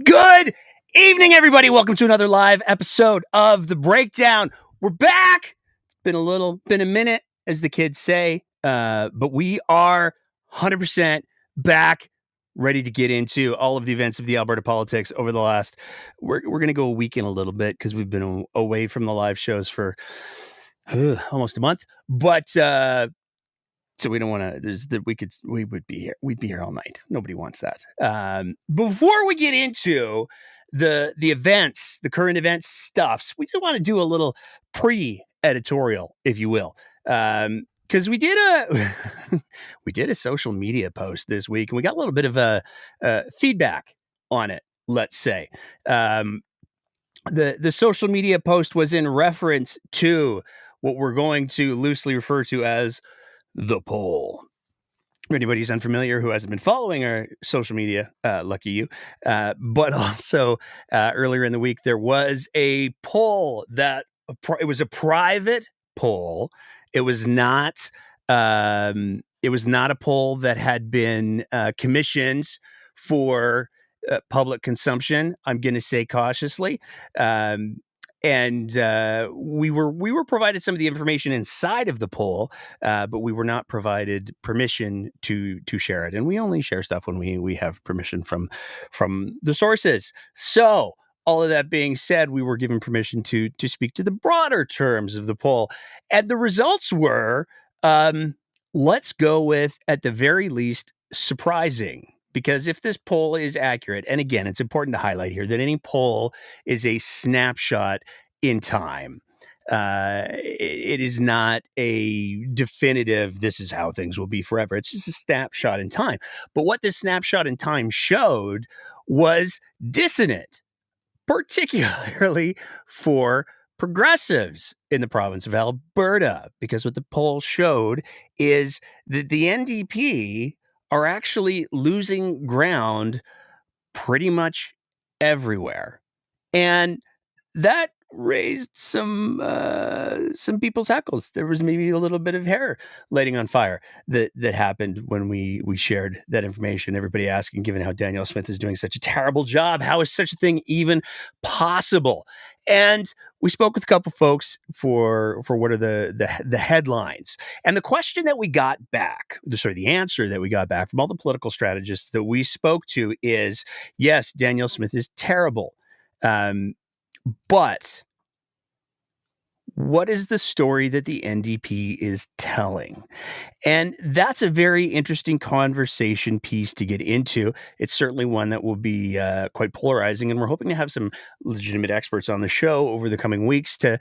Good evening, everybody. Welcome to another live episode of The Breakdown. We're back. It's been a minute, as the kids say, but we are 100% back, ready to get into all of the events of the Alberta politics over the last. We're going to go a week in a little bit because we've been away from the live shows for almost a month, but. So we don't want to. We would be here. We'd be here all night. Nobody wants that. Before we get into the events, the current events stuffs, we just want to do a little pre-editorial, if you will, because we did a social media post this week, and we got a little bit of feedback on it. Let's say the social media post was in reference to what we're going to loosely refer to as the poll. For anybody who's unfamiliar who hasn't been following our social media, lucky you. But also earlier in the week, there was a poll it was a private poll. It was not a poll that had been commissioned for public consumption. I'm going to say cautiously. And we were provided some of the information inside of the poll, but we were not provided permission to share it. And we only share stuff when we have permission from the sources. So all of that being said, we were given permission to speak to the broader terms of the poll. And the results were, let's go with, at the very least, surprising. Because if this poll is accurate, and again, it's important to highlight here that any poll is a snapshot in time. It is not a definitive, this is how things will be forever. It's just a snapshot in time. But what this snapshot in time showed was dissonant, particularly for progressives in the province of Alberta, because what the poll showed is that the NDP are actually losing ground pretty much everywhere. And that raised some people's hackles. There was maybe a little bit of hair lighting on fire that happened when we shared that information. Everybody asking, given how Danielle Smith is doing such a terrible job, how is such a thing even possible? And we spoke with a couple folks for what are the headlines. And the question that we got back, the answer that we got back from all the political strategists that we spoke to is, yes, Danielle Smith is terrible. But what is the story that the NDP is telling? And that's a very interesting conversation piece to get into. It's certainly one that will be quite polarizing, and we're hoping to have some legitimate experts on the show over the coming weeks to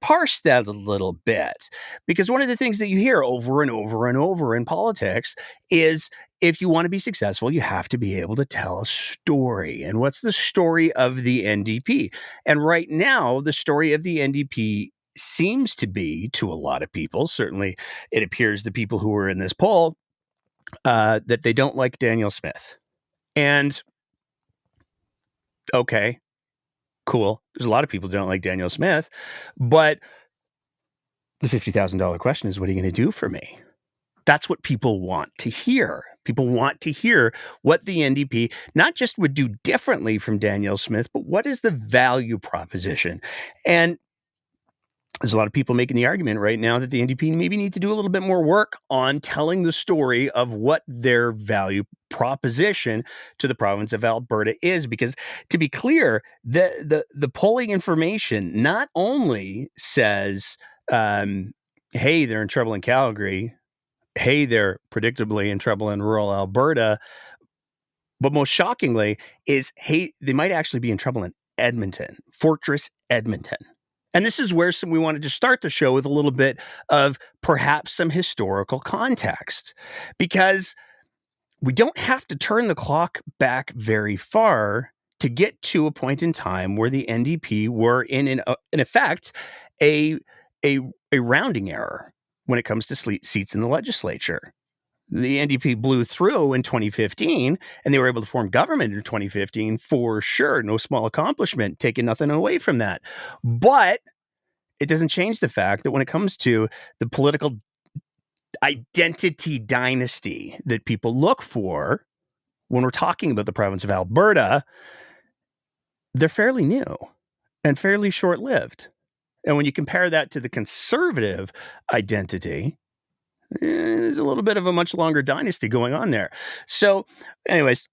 parse that a little bit. Because one of the things that you hear over and over and over in politics is, if you want to be successful, you have to be able to tell a story. And what's the story of the NDP? And right now, the story of the NDP seems to be, to a lot of people, certainly it appears the people who are in this poll, that they don't like Danielle Smith. And okay, cool. There's a lot of people who don't like Danielle Smith, but the $50,000 question is, what are you going to do for me? That's what people want to hear. People want to hear what the NDP not just would do differently from Danielle Smith, but what is the value proposition? And there's a lot of people making the argument right now that the NDP maybe need to do a little bit more work on telling the story of what their value proposition to the province of Alberta is. Because, to be clear, the polling information not only says, hey, they're in trouble in Calgary, hey, they're predictably in trouble in rural Alberta, but most shockingly is, hey, they might actually be in trouble in Edmonton, Fortress Edmonton. And this is where we wanted to start the show with a little bit of perhaps some historical context, because we don't have to turn the clock back very far to get to a point in time where the NDP were in effect a rounding error when it comes to seats in the legislature. The NDP blew through in 2015, and they were able to form government in 2015 for sure. No small accomplishment, taking nothing away from that. But it doesn't change the fact that when it comes to the political identity dynasty that people look for, when we're talking about the province of Alberta, they're fairly new and fairly short-lived. And when you compare that to the Conservative identity, there's a little bit of a much longer dynasty going on there. So, anyways,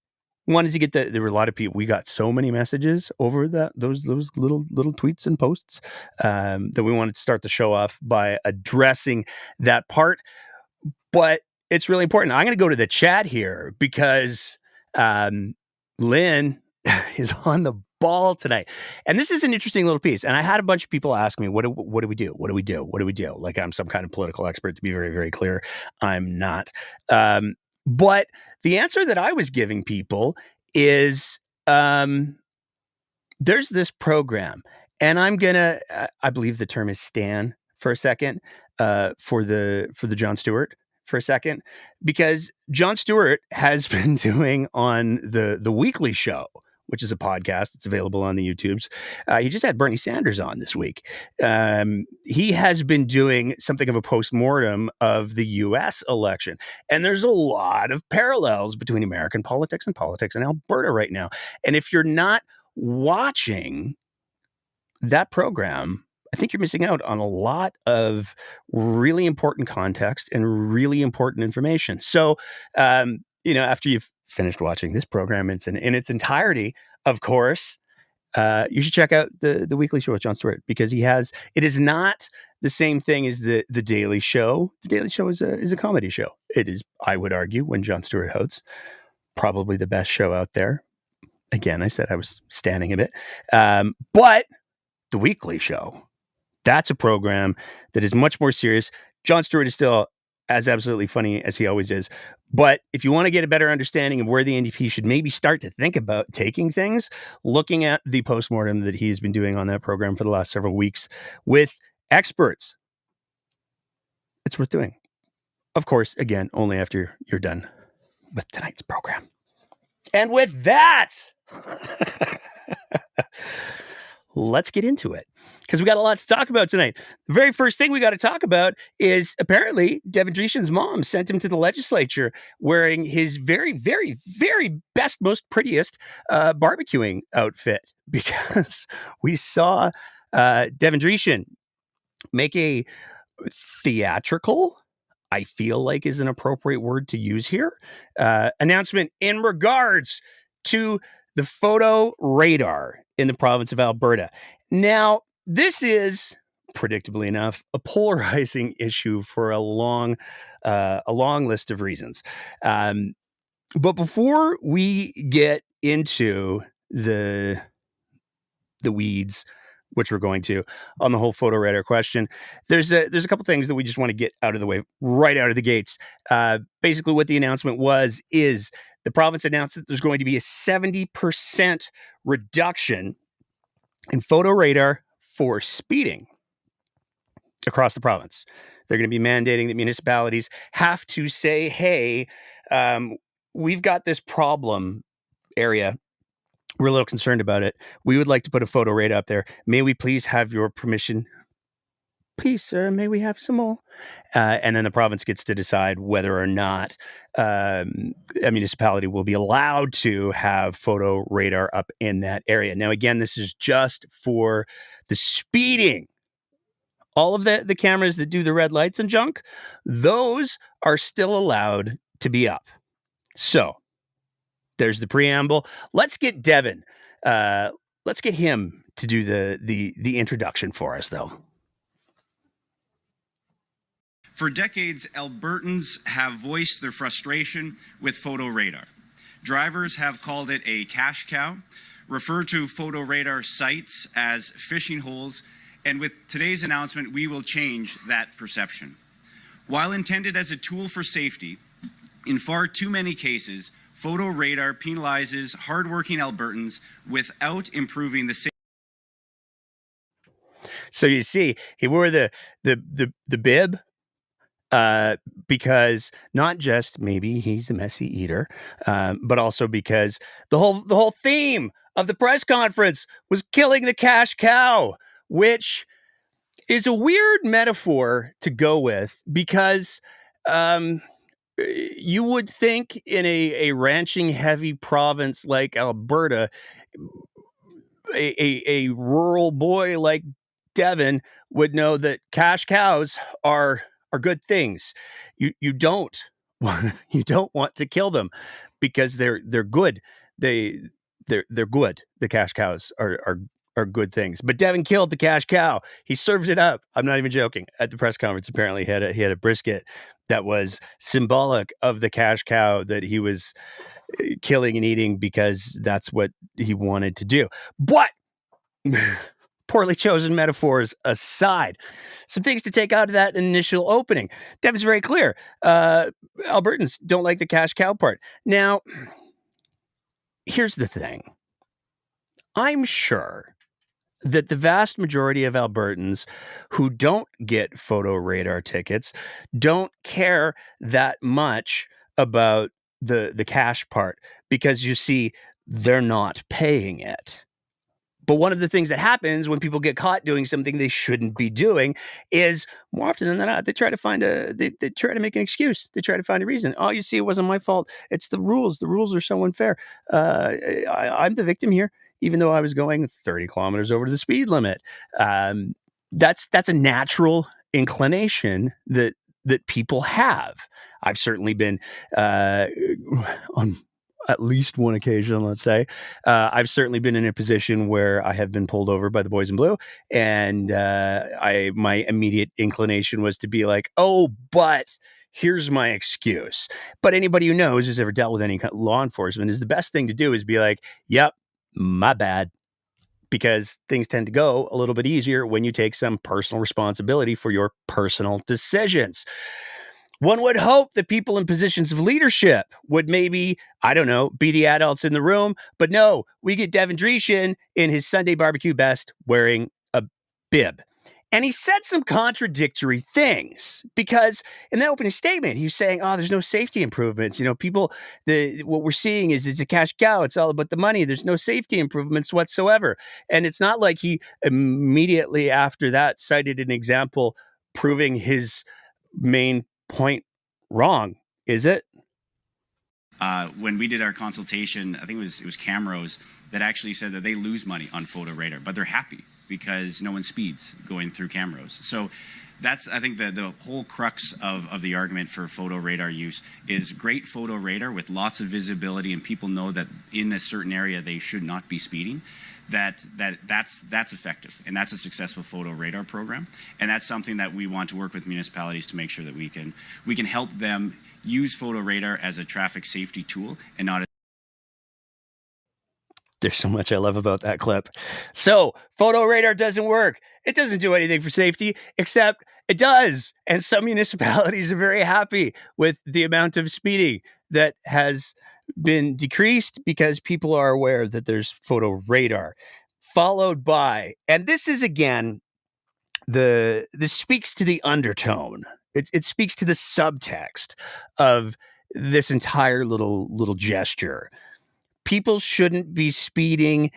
wanted to get there were a lot of people. We got so many messages over those little tweets and posts that we wanted to start the show off by addressing that part. But it's really important. I'm going to go to the chat here because Lynn is on the ball tonight. And this is an interesting little piece. And I had a bunch of people ask me, what do we do? What do we do? What do we do? Like I'm some kind of political expert, to be very, very clear. I'm not. But the answer that I was giving people is there's this program. And I'm going to, I believe the term is stan for a second, for the Jon Stewart for a second, because Jon Stewart has been doing on the weekly show, which is a podcast. It's available on the YouTubes. He just had Bernie Sanders on this week. He has been doing something of a postmortem of the U.S. election. And there's a lot of parallels between American politics and politics in Alberta right now. And if you're not watching that program, I think you're missing out on a lot of really important context and really important information. So, after you've finished watching this program in its entirety, of course, you should check out the weekly show with Jon Stewart, because it is not the same thing as the Daily Show. The Daily Show is a comedy show. It is, I would argue, when Jon Stewart hosts, probably the best show out there. Again, I said I was standing a bit, but the weekly show, that's a program that is much more serious. Jon Stewart is still as absolutely funny as he always is. But if you want to get a better understanding of where the NDP should maybe start to think about taking things, looking at the postmortem that he's been doing on that program for the last several weeks with experts, it's worth doing. Of course, again, only after you're done with tonight's program. And with that, let's get into it, because we got a lot to talk about tonight. The very first thing we got to talk about is apparently Devin Dreeshen's mom sent him to the legislature wearing his very, very, very best, most prettiest barbecuing outfit, because we saw Devin Dreeshen make a theatrical, I feel like is an appropriate word to use here, announcement in regards to the photo radar in the province of Alberta. Now, this is, predictably enough, a polarizing issue for a long list of reasons. But before we get into the weeds, which we're going to, on the whole photo radar question, there's a couple things that we just want to get out of the way right out of the gates. Basically, what the announcement is the province announced that there's going to be a 70% reduction in photo radar for speeding across the province. They're going to be mandating that municipalities have to say, hey, we've got this problem area. We're a little concerned about it. We would like to put a photo radar up there. May we please have your permission? Please, sir, may we have some more? And then the province gets to decide whether or not a municipality will be allowed to have photo radar up in that area. Now, again, this is just for the speeding. All of the cameras that do the red lights and junk, those are still allowed to be up. So there's the preamble. Let's get Devin. Let's get him to do the introduction for us, though. For decades, Albertans have voiced their frustration with photo radar. Drivers have called it a cash cow, referred to photo radar sites as fishing holes, and with today's announcement, we will change that perception. While intended as a tool for safety, in far too many cases, photo radar penalizes hardworking Albertans without improving the safety. So you see, he wore the bib because not just maybe he's a messy eater, but also because the whole theme of the press conference was killing the cash cow, which is a weird metaphor to go with because you would think in a ranching heavy province like Alberta, a rural boy like Devin would know that cash cows are good things. You don't you don't want to kill them because they're good. They they're good. The cash cows are good things. But Devin killed the cash cow. He served it up. I'm not even joking. At the press conference, apparently he had a brisket that was symbolic of the cash cow that he was killing and eating because that's what he wanted to do. But poorly chosen metaphors aside, some things to take out of that initial opening. Devin's very clear. Albertans don't like the cash cow part. Now, here's the thing. I'm sure that the vast majority of Albertans who don't get photo radar tickets don't care that much about the cash part because you see, they're not paying it. But one of the things that happens when people get caught doing something they shouldn't be doing is more often than not, they try to find they try to make an excuse. They try to find a reason. Oh, you see, it wasn't my fault. It's the rules. The rules are so unfair. I'm the victim here, even though I was going 30 kilometers over the speed limit. That's a natural inclination that people have. I've certainly been on at least one occasion, let's say, I've certainly been in a position where I have been pulled over by the boys in blue, and my immediate inclination was to be like, "Oh, but here's my excuse." But anybody who knows who's ever dealt with any kind of law enforcement is the best thing to do is be like, "Yep, my bad." Because things tend to go a little bit easier when you take some personal responsibility for your personal decisions. One would hope that people in positions of leadership would maybe, I don't know, be the adults in the room. But no, we get Devin Dreeshen in his Sunday barbecue best wearing a bib. And he said some contradictory things because in that opening statement, he was saying, oh, there's no safety improvements. You know, people, what we're seeing is it's a cash cow. It's all about the money. There's no safety improvements whatsoever. And it's not like he immediately after that cited an example proving his main point wrong, is it? When we did our consultation, I think it was Camrose that actually said that they lose money on photo radar, but they're happy because no one speeds going through Camrose. So that's, I think, the whole crux of the argument for photo radar use is great photo radar with lots of visibility, and people know that in a certain area they should not be speeding. That's effective, and that's a successful photo radar program, and that's something that we want to work with municipalities to make sure that we can help them use photo radar as a traffic safety tool and not. There's so much I love about that clip. So, photo radar doesn't work. It doesn't do anything for safety, except it does. And some municipalities are very happy with the amount of speeding that has been decreased because people are aware that there's photo radar. Followed by, and this is again, this speaks to the undertone. It speaks to the subtext of this entire little gesture. People shouldn't be speeding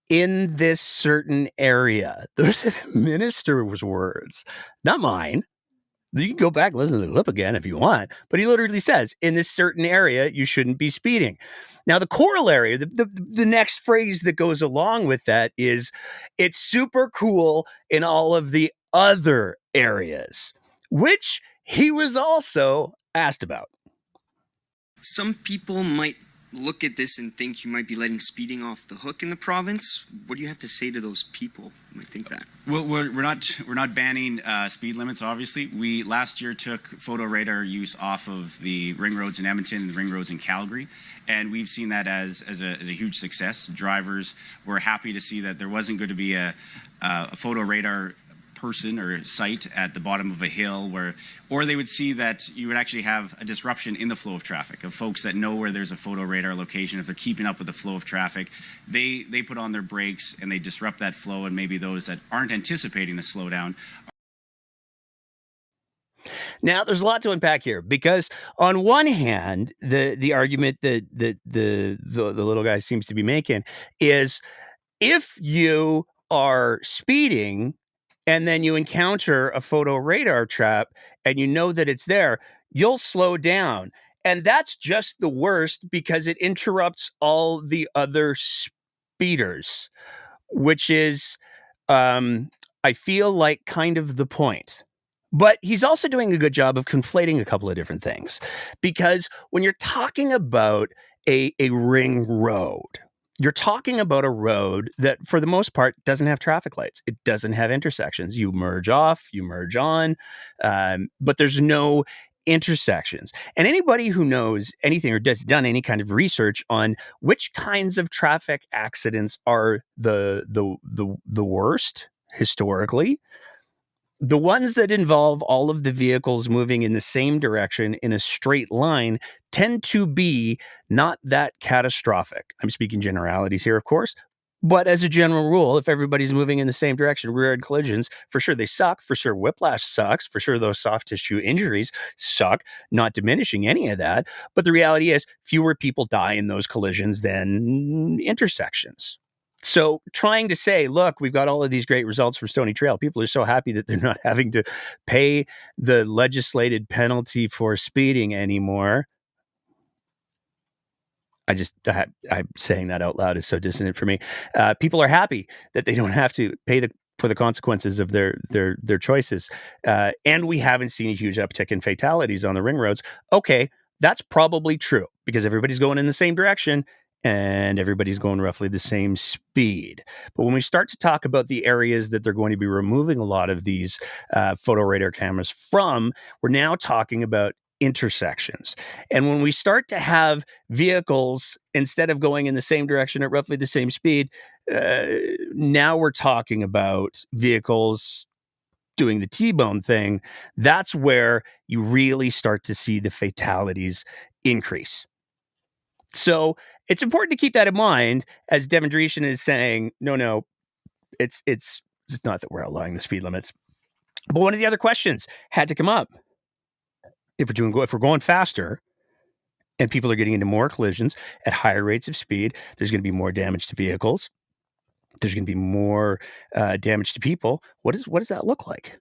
in this certain area. Those are the minister's words, not mine. You can go back and listen to the clip again if you want, but he literally says, in this certain area, you shouldn't be speeding. Now, the corollary, the next phrase that goes along with that is, it's super cool in all of the other areas, which he was also asked about. Some people might look at this and think you might be letting speeding off the hook in the province. What do you have to say to those people who might think that? Well, we're not banning speed limits. Obviously, we last year took photo radar use off of the ring roads in Edmonton and the ring roads in Calgary, and we've seen that as a huge success. Drivers were happy to see that there wasn't going to be a photo radar person or site at the bottom of a hill or they would see that you would actually have a disruption in the flow of traffic of folks that know where there's a photo radar location. If they're keeping up with the flow of traffic, they put on their brakes and they disrupt that flow, and maybe those that aren't anticipating the slowdown. Now, there's a lot to unpack here because on one hand, the argument that the little guy seems to be making is, if you are speeding and then you encounter a photo radar trap and you know that it's there, you'll slow down. And that's just the worst because it interrupts all the other speeders, which is, I feel like, kind of the point. But he's also doing a good job of conflating a couple of different things. Because when you're talking about a ring road, you're talking about a road that, for the most part, doesn't have traffic lights. It doesn't have intersections. You merge off, you merge on, but there's no intersections. And anybody who knows anything or has done any kind of research on which kinds of traffic accidents are the worst historically, the ones that involve all of the vehicles moving in the same direction in a straight line tend to be not that catastrophic. I'm speaking generalities here, of course. But as a general rule, if everybody's moving in the same direction, rear-end collisions, for sure they suck. For sure whiplash sucks. For sure those soft tissue injuries suck, not diminishing any of that. But the reality is fewer people die in those collisions than intersections. So trying to say, look, we've got all of these great results from Stony Trail. People are so happy that they're not having to pay the legislated penalty for speeding anymore. I'm saying that out loud is so dissonant for me. People are happy that they don't have to pay for the consequences of their choices. And we haven't seen a huge uptick in fatalities on the ring roads. Okay, that's probably true because everybody's going in the same direction and everybody's going roughly the same speed. But when we start to talk about the areas that they're going to be removing a lot of these photo radar cameras from, we're now talking about intersections. And when we start to have vehicles, instead of going in the same direction at roughly the same speed, now we're talking about vehicles doing the T-bone thing. That's where you really start to see the fatalities increase. So it's important to keep that in mind as Devin Dreeshen is saying, no, it's not that we're outlawing the speed limits. But one of the other questions had to come up. If we're going faster and people are getting into more collisions at higher rates of speed, there's going to be more damage to vehicles. There's going to be more damage to people. What does that look like?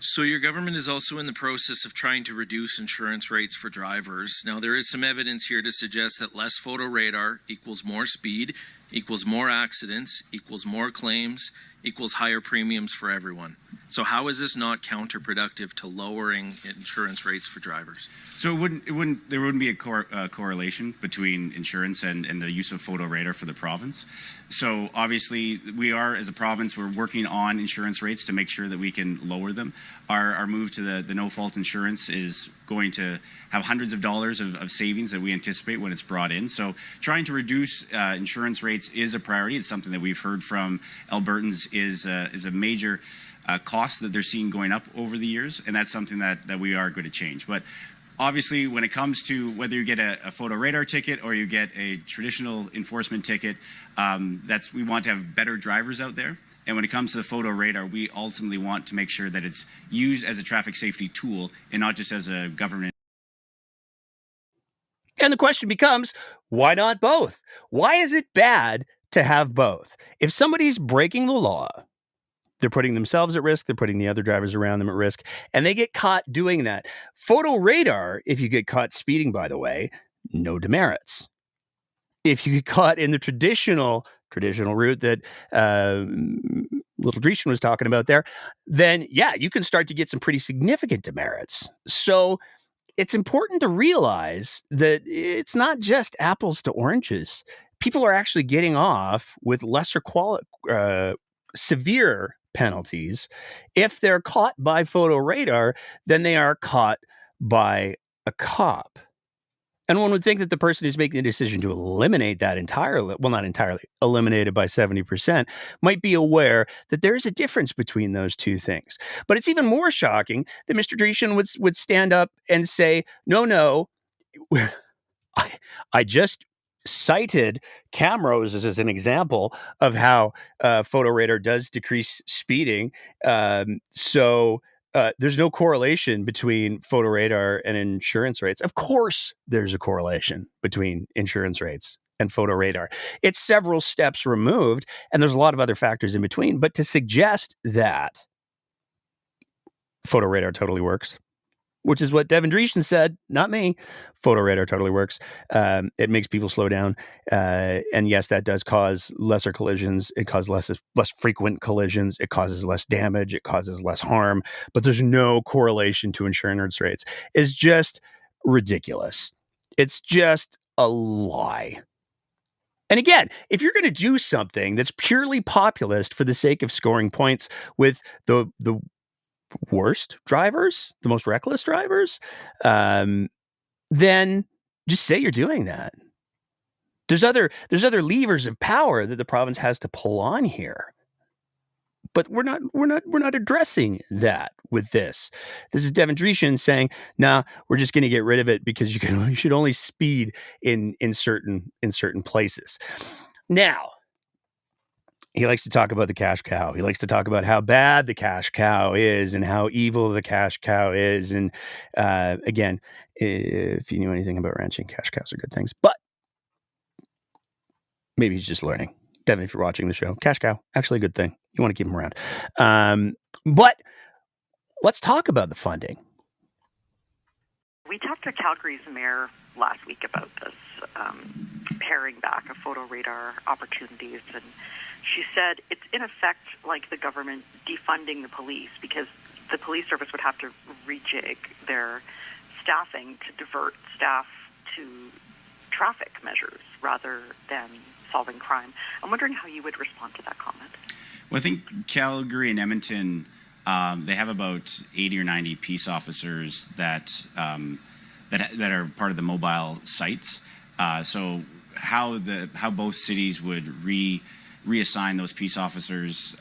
So your government is also in the process of trying to reduce insurance rates for drivers. Now, there is some evidence here to suggest that less photo radar equals more speed, equals more accidents, equals more claims, equals higher premiums for everyone. So how is this not counterproductive to lowering insurance rates for drivers? So there wouldn't be a correlation between insurance and the use of photo radar for the province. So obviously we are, as a province, we're working on insurance rates to make sure that we can lower them. Our move to the no-fault insurance is going to have hundreds of dollars of savings that we anticipate when it's brought in. So trying to reduce insurance rates is a priority. It's something that we've heard from Albertans is a major cost that they're seeing going up over the years, and that's something that we are going to change. But obviously, when it comes to whether you get a photo radar ticket or you get a traditional enforcement ticket, we want to have better drivers out there. And when it comes to the photo radar, we ultimately want to make sure that it's used as a traffic safety tool and not just as a government. And the question becomes, why not both? Why is it bad to have both? If somebody's breaking the law, they're putting themselves at risk, they're putting the other drivers around them at risk, and they get caught doing that. Photo radar, if you get caught speeding, by the way, no demerits. If you get caught in the traditional route that Little Dreeshen was talking about there, then yeah, you can start to get some pretty significant demerits. So it's important to realize that it's not just apples to oranges. People are actually getting off with lesser severe penalties if they're caught by photo radar than they are caught by a cop. And one would think that the person who's making the decision to eliminate that entirely, well, not entirely, eliminate it by 70%, might be aware that there is a difference between those two things. But it's even more shocking that Mr. Dreeshen would stand up and say, no, I just cited cameras as an example of how photo radar does decrease speeding. So there's no correlation between photo radar and insurance rates. Of course, there's a correlation between insurance rates and photo radar. It's several steps removed, and there's a lot of other factors in between. But to suggest that photo radar totally works which is what Devin Dreeshen said, not me. Photo radar totally works. It makes people slow down. And yes, that does cause lesser collisions. It causes less frequent collisions. It causes less damage. It causes less harm. But there's no correlation to insurance rates. It's just ridiculous. It's just a lie. And again, if you're going to do something that's purely populist for the sake of scoring points with the worst drivers, the most reckless drivers, then just say you're doing that. There's other levers of power that the province has to pull on here. But we're not addressing that with this. This is Devin Dreeshen saying, "Nah, we're just going to get rid of it because you should only speed in certain places." Now, he likes to talk about the cash cow. He likes to talk about how bad the cash cow is and how evil the cash cow is. And again, if you knew anything about ranching, cash cows are good things. But maybe he's just learning. Devin, if you're watching the show, cash cow, actually a good thing. You want to keep him around. But let's talk about the funding. We talked to Calgary's mayor last week about this, paring back of photo radar opportunities, and she said it's in effect like the government defunding the police, because the police service would have to rejig their staffing to divert staff to traffic measures rather than solving crime. I'm wondering how you would respond to that comment. Well, I think Calgary and Edmonton, they have about 80 or 90 peace officers that are part of the mobile sites. So how both cities would reassign those peace officers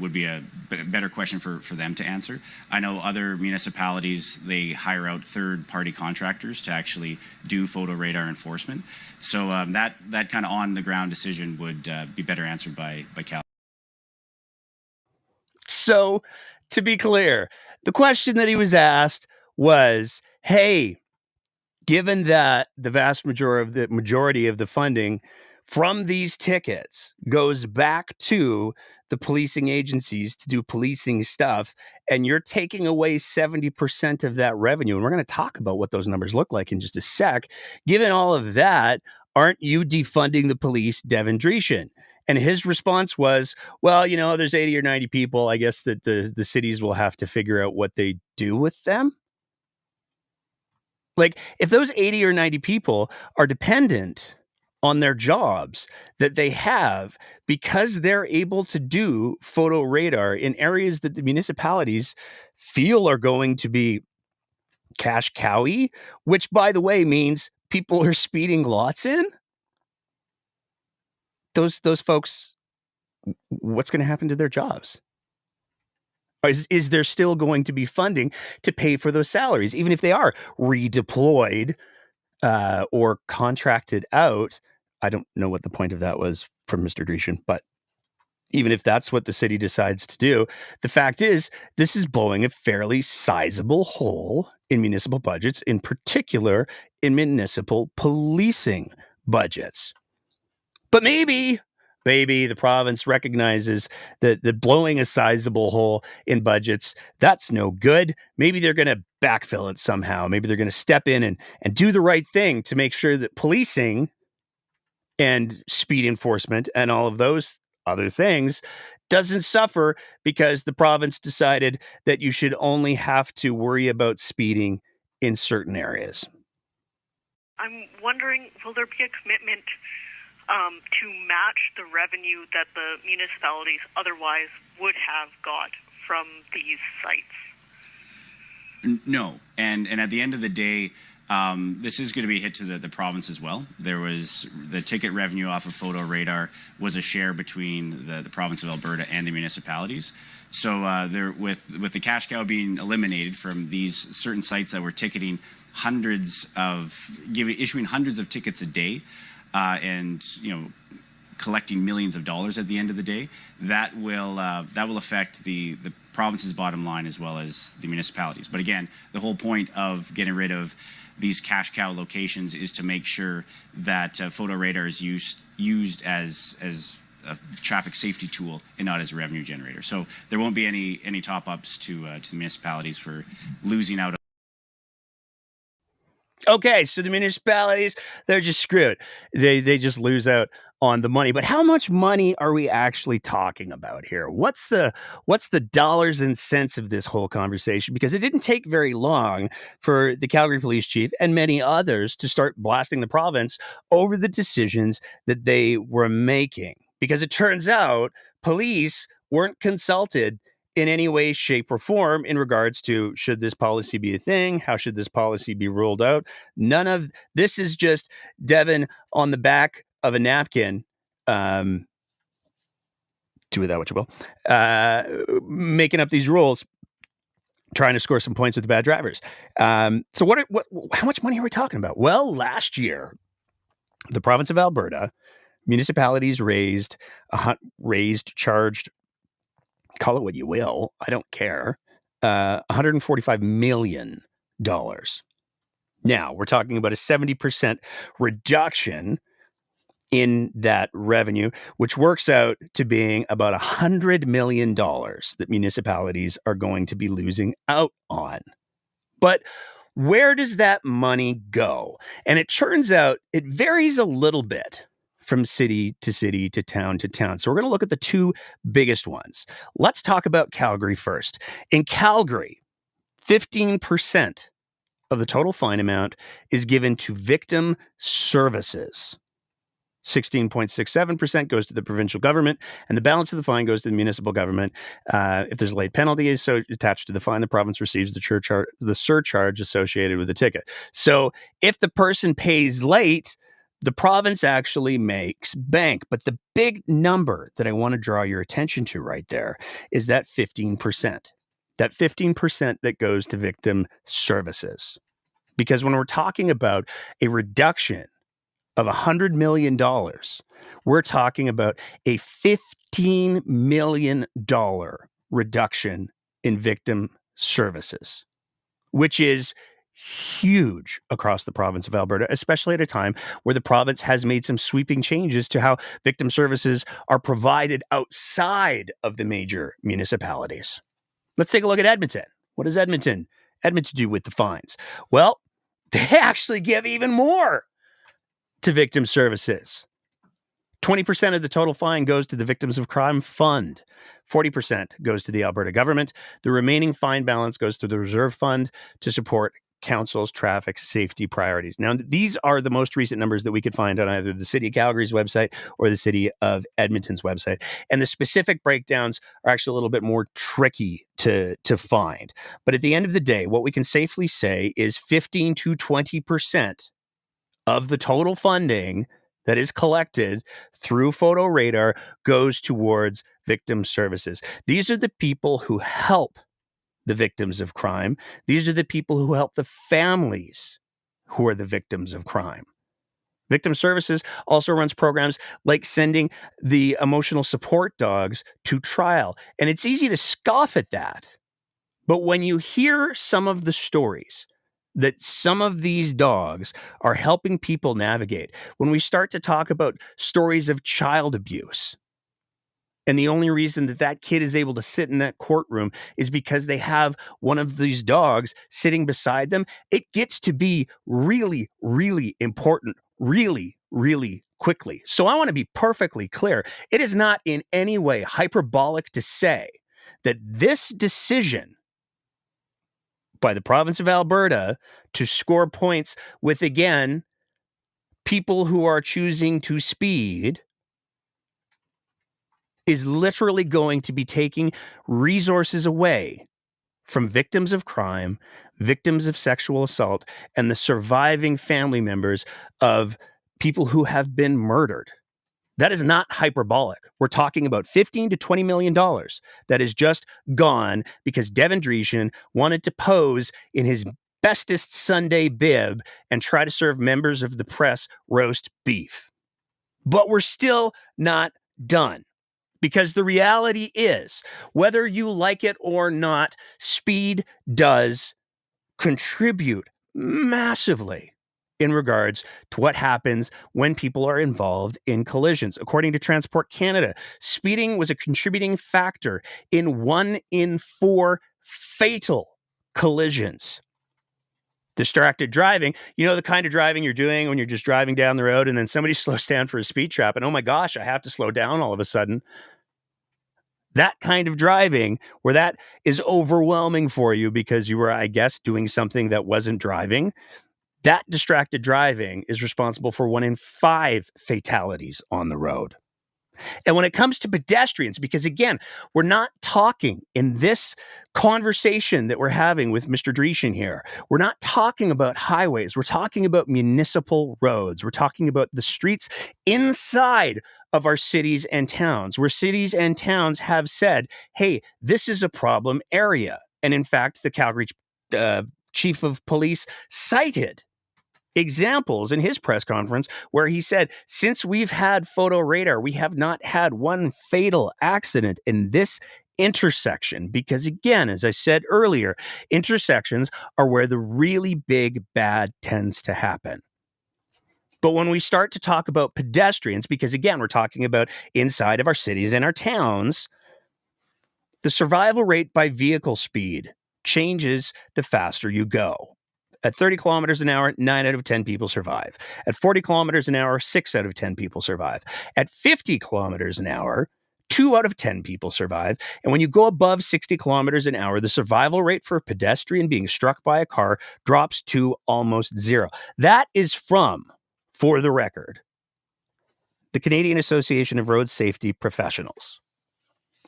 would be a better question for them to answer. I know other municipalities, they hire out third-party contractors to actually do photo radar enforcement. So that kind of on-the-ground decision would be better answered by Cal. So, to be clear, the question that he was asked was, hey, given that the vast majority of the funding from these tickets goes back to the policing agencies to do policing stuff, and you're taking away 70% of that revenue, and we're going to talk about what those numbers look like in just a sec, given all of that, aren't you defunding the police, Devin Dreeshen? And his response was, well, there's 80 or 90 people. I guess that the cities will have to figure out what they do with them. Like, if those 80 or 90 people are dependent on their jobs that they have because they're able to do photo radar in areas that the municipalities feel are going to be cash cowy, which, by the way, means people are speeding lots in, those folks, what's going to happen to their jobs? Is there still going to be funding to pay for those salaries, even if they are redeployed or contracted out? I don't know what the point of that was from Mr. Dreeshen, but even if that's what the city decides to do, the fact is this is blowing a fairly sizable hole in municipal budgets, in particular in municipal policing budgets. But maybe the province recognizes that blowing a sizable hole in budgets, that's no good. Maybe they're going to backfill it somehow. Maybe they're going to step in and do the right thing to make sure that policing and speed enforcement and all of those other things doesn't suffer because the province decided that you should only have to worry about speeding in certain areas. I'm wondering, will there be a commitment to match the revenue that the municipalities otherwise would have got from these sites? No, and at the end of the day, this is going to be a hit to the province as well. There was the ticket revenue off of photo radar was a share between the province of Alberta and the municipalities. So with the cash cow being eliminated from these certain sites that were ticketing issuing hundreds of tickets a day, and collecting millions of dollars at the end of the day, that will affect the province's bottom line as well as the municipalities. But again, the whole point of getting rid of these cash cow locations is to make sure that photo radar is used as a traffic safety tool and not as a revenue generator. So there won't be any top ups to the municipalities for losing out Okay, so the municipalities, they're just screwed. They just lose out on the money. But how much money are we actually talking about here? What's the dollars and cents of this whole conversation? Because it didn't take very long for the Calgary police chief and many others to start blasting the province over the decisions that they were making. Because it turns out police weren't consulted in any way, shape, or form in regards to should this policy be a thing? How should this policy be ruled out? None of this is just Devin on the back of a napkin. Do with that what you will. Making up these rules, trying to score some points with the bad drivers. So how much money are we talking about? Well, last year, the province of Alberta, municipalities charged, call it what you will, I don't care, $145 million. Now, we're talking about a 70% reduction in that revenue, which works out to being about $100 million that municipalities are going to be losing out on. But where does that money go? And it turns out it varies a little bit from city to city to town to town. So we're going to look at the two biggest ones. Let's talk about Calgary first. In Calgary, 15% of the total fine amount is given to victim services. 16.67% goes to the provincial government, and the balance of the fine goes to the municipal government. If there's late penalties so attached to the fine, the province receives the surcharge associated with the ticket. So if the person pays late, the province actually makes bank. But the big number that I want to draw your attention to right there is that 15%. That 15% that goes to victim services. Because when we're talking about a reduction of $100 million, we're talking about a $15 million reduction in victim services, which is huge across the province of Alberta, especially at a time where the province has made some sweeping changes to how victim services are provided outside of the major municipalities. Let's take a look at Edmonton. What does Edmonton do with the fines? Well, they actually give even more to victim services. 20% of the total fine goes to the Victims of Crime Fund. 40% goes to the Alberta government. The remaining fine balance goes to the Reserve Fund to support council's traffic safety priorities. Now, these are the most recent numbers that we could find on either the City of Calgary's website or the City of Edmonton's website. And the specific breakdowns are actually a little bit more tricky to find. But at the end of the day, what we can safely say is 15 to 20% of the total funding that is collected through Photo Radar goes towards victim services. These are the people who help the victims of crime. These are the people who help the families who are the victims of crime. Victim Services also runs programs like sending the emotional support dogs to trial. And it's easy to scoff at that. But when you hear some of the stories that some of these dogs are helping people navigate, when we start to talk about stories of child abuse, and the only reason that kid is able to sit in that courtroom is because they have one of these dogs sitting beside them, it gets to be really, really important, really, really quickly. So I want to be perfectly clear. It is not in any way hyperbolic to say that this decision by the province of Alberta to score points with, again, people who are choosing to speed is literally going to be taking resources away from victims of crime, victims of sexual assault, and the surviving family members of people who have been murdered. That is not hyperbolic. We're talking about $15 to $20 million that is just gone because Devin Dreeshen wanted to pose in his bestest Sunday bib and try to serve members of the press roast beef. But we're still not done. Because the reality is, whether you like it or not, speed does contribute massively in regards to what happens when people are involved in collisions. According to Transport Canada, speeding was a contributing factor in 1 in 4 fatal collisions. Distracted driving, the kind of driving you're doing when you're just driving down the road and then somebody slows down for a speed trap and, oh my gosh, I have to slow down all of a sudden. That kind of driving where that is overwhelming for you because you were, I guess, doing something that wasn't driving. That distracted driving is responsible for 1 in 5 fatalities on the road. And when it comes to pedestrians, because again, we're not talking in this conversation that we're having with Mr. Dreeshen here, we're not talking about highways. We're talking about municipal roads. We're talking about the streets inside of our cities and towns, where cities and towns have said, hey, this is a problem area. And in fact, the Calgary chief of police cited examples in his press conference where he said, since we've had photo radar, we have not had one fatal accident in this intersection. Because again, as I said earlier, intersections are where the really big bad tends to happen. But when we start to talk about pedestrians, because again, we're talking about inside of our cities and our towns, the survival rate by vehicle speed changes the faster you go. At 30 kilometers an hour, 9 out of 10 people survive. At 40 kilometers an hour, 6 out of 10 people survive. At 50 kilometers an hour, 2 out of 10 people survive. And when you go above 60 kilometers an hour, the survival rate for a pedestrian being struck by a car drops to almost zero. That is from, for the record, the Canadian Association of Road Safety Professionals.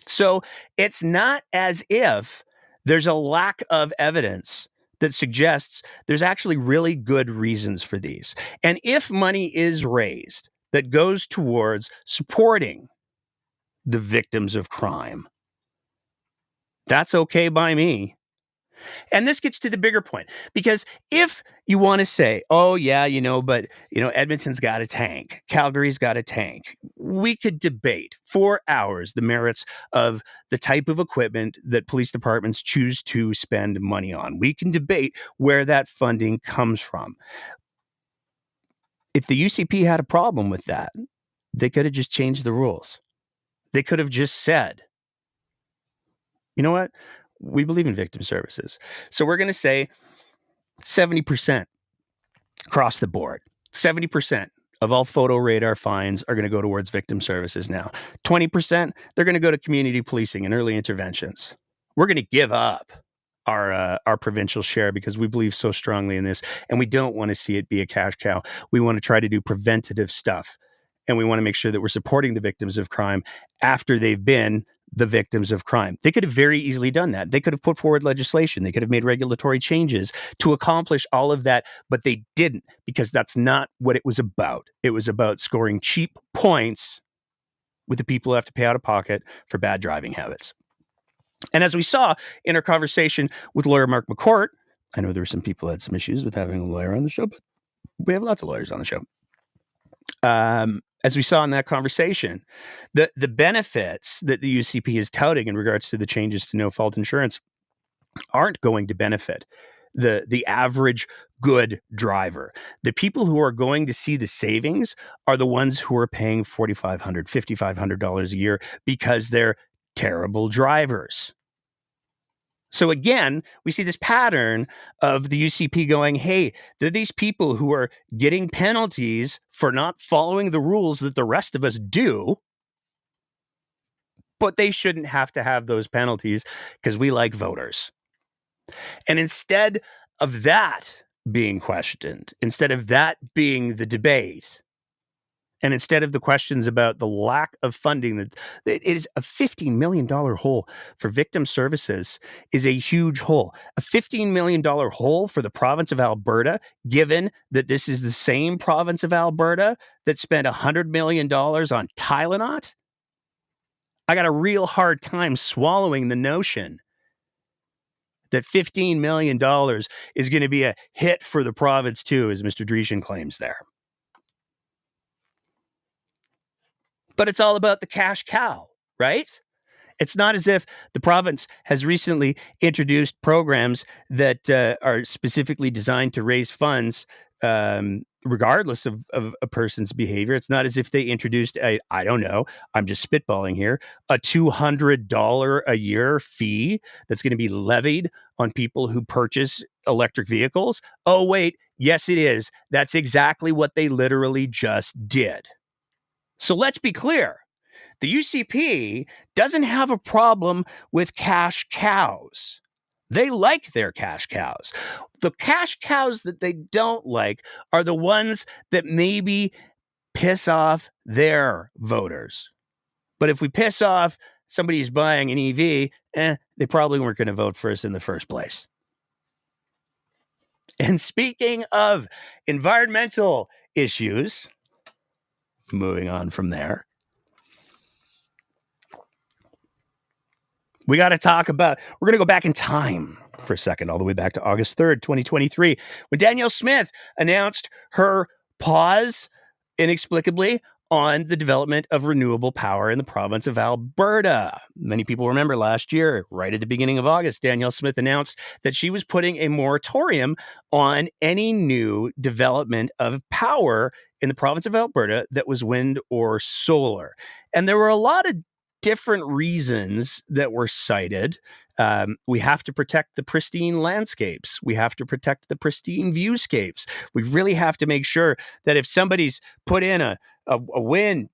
So it's not as if there's a lack of evidence that suggests there's actually really good reasons for these. And if money is raised that goes towards supporting the victims of crime, that's okay by me. And this gets to the bigger point, because if you want to say, oh yeah, but Edmonton's got a tank, Calgary's got a tank, we could debate for hours the merits of the type of equipment that police departments choose to spend money on. We can debate where that funding comes from. If the UCP had a problem with that, they could have just changed the rules. They could have just said, you know what? We believe in victim services. So we're going to say 70% across the board. 70% of all photo radar fines are going to go towards victim services now. 20%, they're going to go to community policing and early interventions. We're going to give up our provincial share because we believe so strongly in this, and we don't want to see it be a cash cow. We want to try to do preventative stuff, and we want to make sure that we're supporting the victims of crime after they've been the victims of crime. They could have very easily done that. They could have put forward legislation. They could have made regulatory changes to accomplish all of that, but they didn't, because that's not what it was about. It was about scoring cheap points with the people who have to pay out of pocket for bad driving habits. And as we saw in our conversation with lawyer Mark McCourt, I know there were some people who had some issues with having a lawyer on the show, but we have lots of lawyers on the show. As we saw in that conversation, the benefits that the UCP is touting in regards to the changes to no-fault insurance aren't going to benefit the average good driver. The people who are going to see the savings are the ones who are paying $4,500, $5,500 a year because they're terrible drivers. So again, we see this pattern of the UCP going, hey, there are these people who are getting penalties for not following the rules that the rest of us do, but they shouldn't have to have those penalties because we like voters. And instead of that being questioned, instead of that being the debate, and instead of the questions about the lack of funding, that it is a $15 million hole for victim services is a huge hole. A $15 million hole for the province of Alberta, given that this is the same province of Alberta that spent $100 million on Tylenol. I got a real hard time swallowing the notion that $15 million is going to be a hit for the province too, as Mr. Dreeshen claims there. But it's all about the cash cow, right? It's not as if the province has recently introduced programs that are specifically designed to raise funds regardless of a person's behavior. It's not as if they introduced I don't know, I'm just spitballing here, a $200 a year fee that's going to be levied on people who purchase electric vehicles. Oh, wait, yes, it is. That's exactly what they literally just did. So let's be clear. The UCP doesn't have a problem with cash cows. They like their cash cows. The cash cows that they don't like are the ones that maybe piss off their voters. But if we piss off somebody who's buying an EV, they probably weren't going to vote for us in the first place. And speaking of environmental issues, moving on from there, we got to talk about, we're going to go back in time for a second, all the way back to August 3rd, 2023, when Danielle Smith announced her pause inexplicably on the development of renewable power in the province of Alberta. Many people remember last year, right at the beginning of August, Danielle Smith announced that she was putting a moratorium on any new development of power in the province of Alberta that was wind or solar. And there were a lot of different reasons that were cited. We have to protect the pristine landscapes. We have to protect the pristine viewscapes. We really have to make sure that if somebody's put in a wind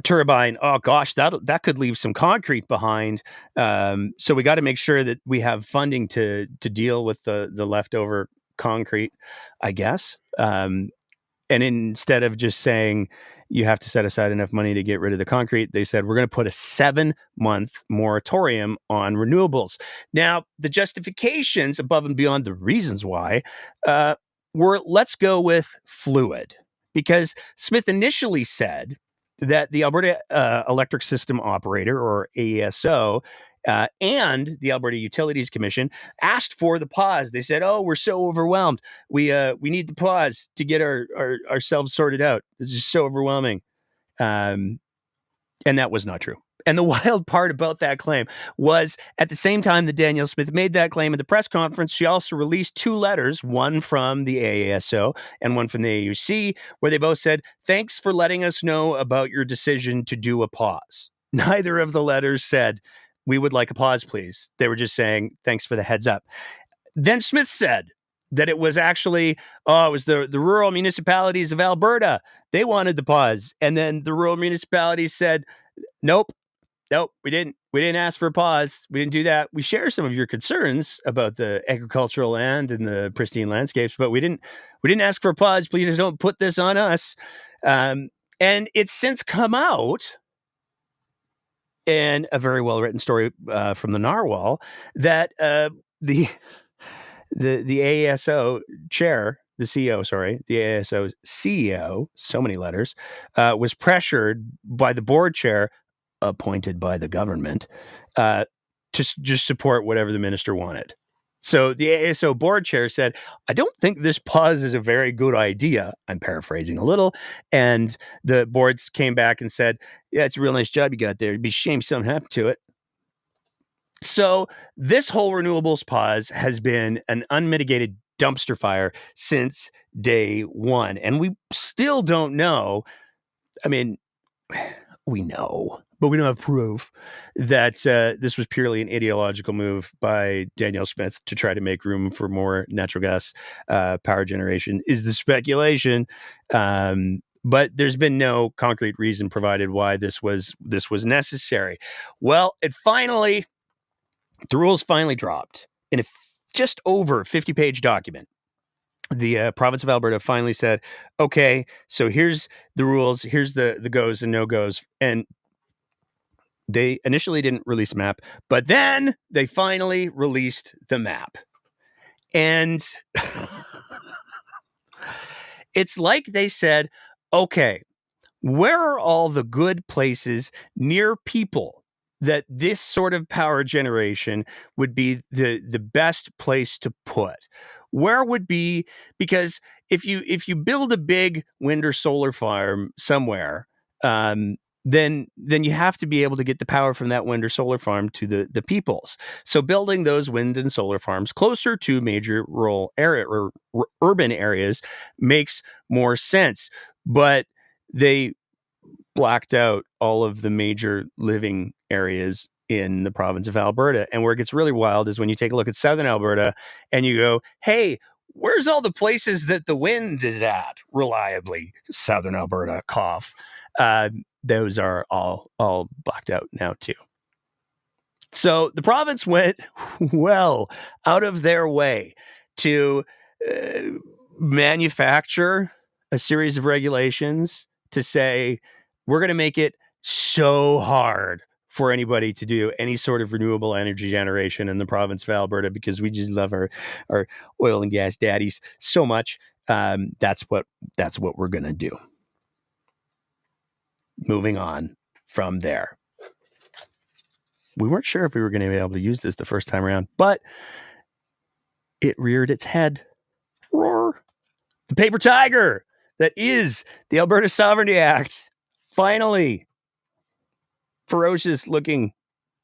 turbine, oh gosh, that could leave some concrete behind. So we got to make sure that we have funding to deal with the leftover concrete, I guess. And instead of just saying you have to set aside enough money to get rid of the concrete, they said, we're going to put a 7-month moratorium on renewables. Now, the justifications above and beyond the reasons why were, let's go with fluid. Because Smith initially said that the Alberta Electric System Operator, or AESO, and the Alberta Utilities Commission asked for the pause. They said, "Oh, we're so overwhelmed. We need the pause to get ourselves sorted out. It's just so overwhelming," and that was not true. And the wild part about that claim was, at the same time that Danielle Smith made that claim at the press conference, she also released 2 letters, one from the AASO and one from the AUC, where they both said, "Thanks for letting us know about your decision to do a pause." Neither of the letters said, "We would like a pause, please." They were just saying, "Thanks for the heads up." Then Smith said that it was actually, it was the rural municipalities of Alberta. They wanted the pause. And then the rural municipalities said, nope, we didn't ask for a pause. We didn't do that. We share some of your concerns about the agricultural land and the pristine landscapes, but we didn't ask for a pause. Please don't put this on us. And it's since come out in a very well-written story from the Narwhal that the AESO chair, the AESO CEO, so many letters, was pressured by the board chair, appointed by the government, to just support whatever the minister wanted. So the AESO board chair said, "I don't think this pause is a very good idea." I'm paraphrasing a little. And the boards came back and said, "Yeah, it's a real nice job you got there. It'd be a shame something happened to it." So this whole renewables pause has been an unmitigated dumpster fire since day one. And we still don't know. I mean, we know, but we don't have proof that this was purely an ideological move by Danielle Smith to try to make room for more natural gas power generation, is the speculation. But there's been no concrete reason provided why this was necessary. Well, the rules finally dropped in a just over 50-page document. The province of Alberta finally said, okay, so here's the rules, here's the goes and no-goes. And they initially didn't release a map, but then they finally released the map. And it's like they said, okay, where are all the good places near people that this sort of power generation would be the best place to put? Where would be, because if you build a big wind or solar farm somewhere, then you have to be able to get the power from that wind or solar farm to the peoples. So building those wind and solar farms closer to major rural area or urban areas makes more sense. But they blacked out all of the major living areas in the province of Alberta. And where it gets really wild is when you take a look at southern Alberta and you go, hey, where's all the places that the wind is at reliably? Southern Alberta, cough. Those are all blacked out now too. So the province went well out of their way to manufacture a series of regulations to say, we're going to make it so hard for anybody to do any sort of renewable energy generation in the province of Alberta because we just love our oil and gas daddies so much. That's what we're going to do. Moving on from there. We weren't sure if we were going to be able to use this the first time around, but it reared its head. Roar. The paper tiger that is the Alberta Sovereignty Act. Finally. Ferocious looking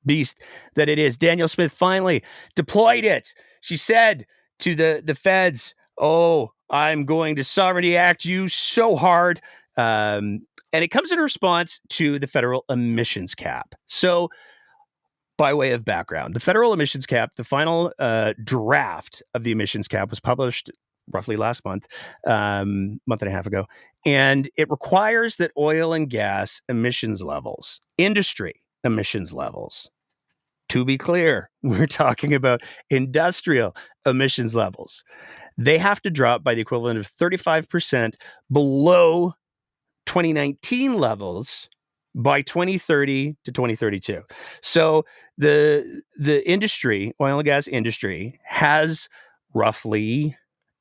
beast that it is. Danielle Smith finally deployed it. She said to the feds, oh, I'm going to Sovereignty Act you so hard. And it comes in response to the federal emissions cap. So by way of background, the federal emissions cap, the final draft of the emissions cap was published roughly last month, month and a half ago. And it requires that oil and gas emissions levels, industry emissions levels, to be clear, we're talking about industrial emissions levels. They have to drop by the equivalent of 35% below 2019 levels by 2030 to 2032. So the industry, oil and gas industry, has roughly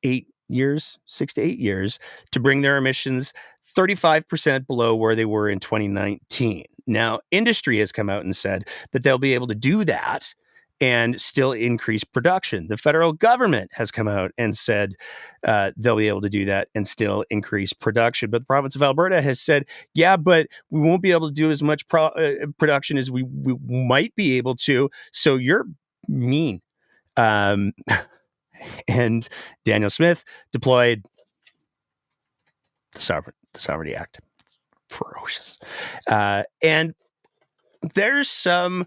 6 to 8 years to bring their emissions 35% below where they were in 2019. Now, industry has come out and said that they'll be able to do that and still increase production. The federal government has come out and said they'll be able to do that and still increase production. But the province of Alberta has said, yeah, but we won't be able to do as much production as we might be able to. So you're mean. And Danielle Smith deployed the Sovereignty Act. It's ferocious. And there's some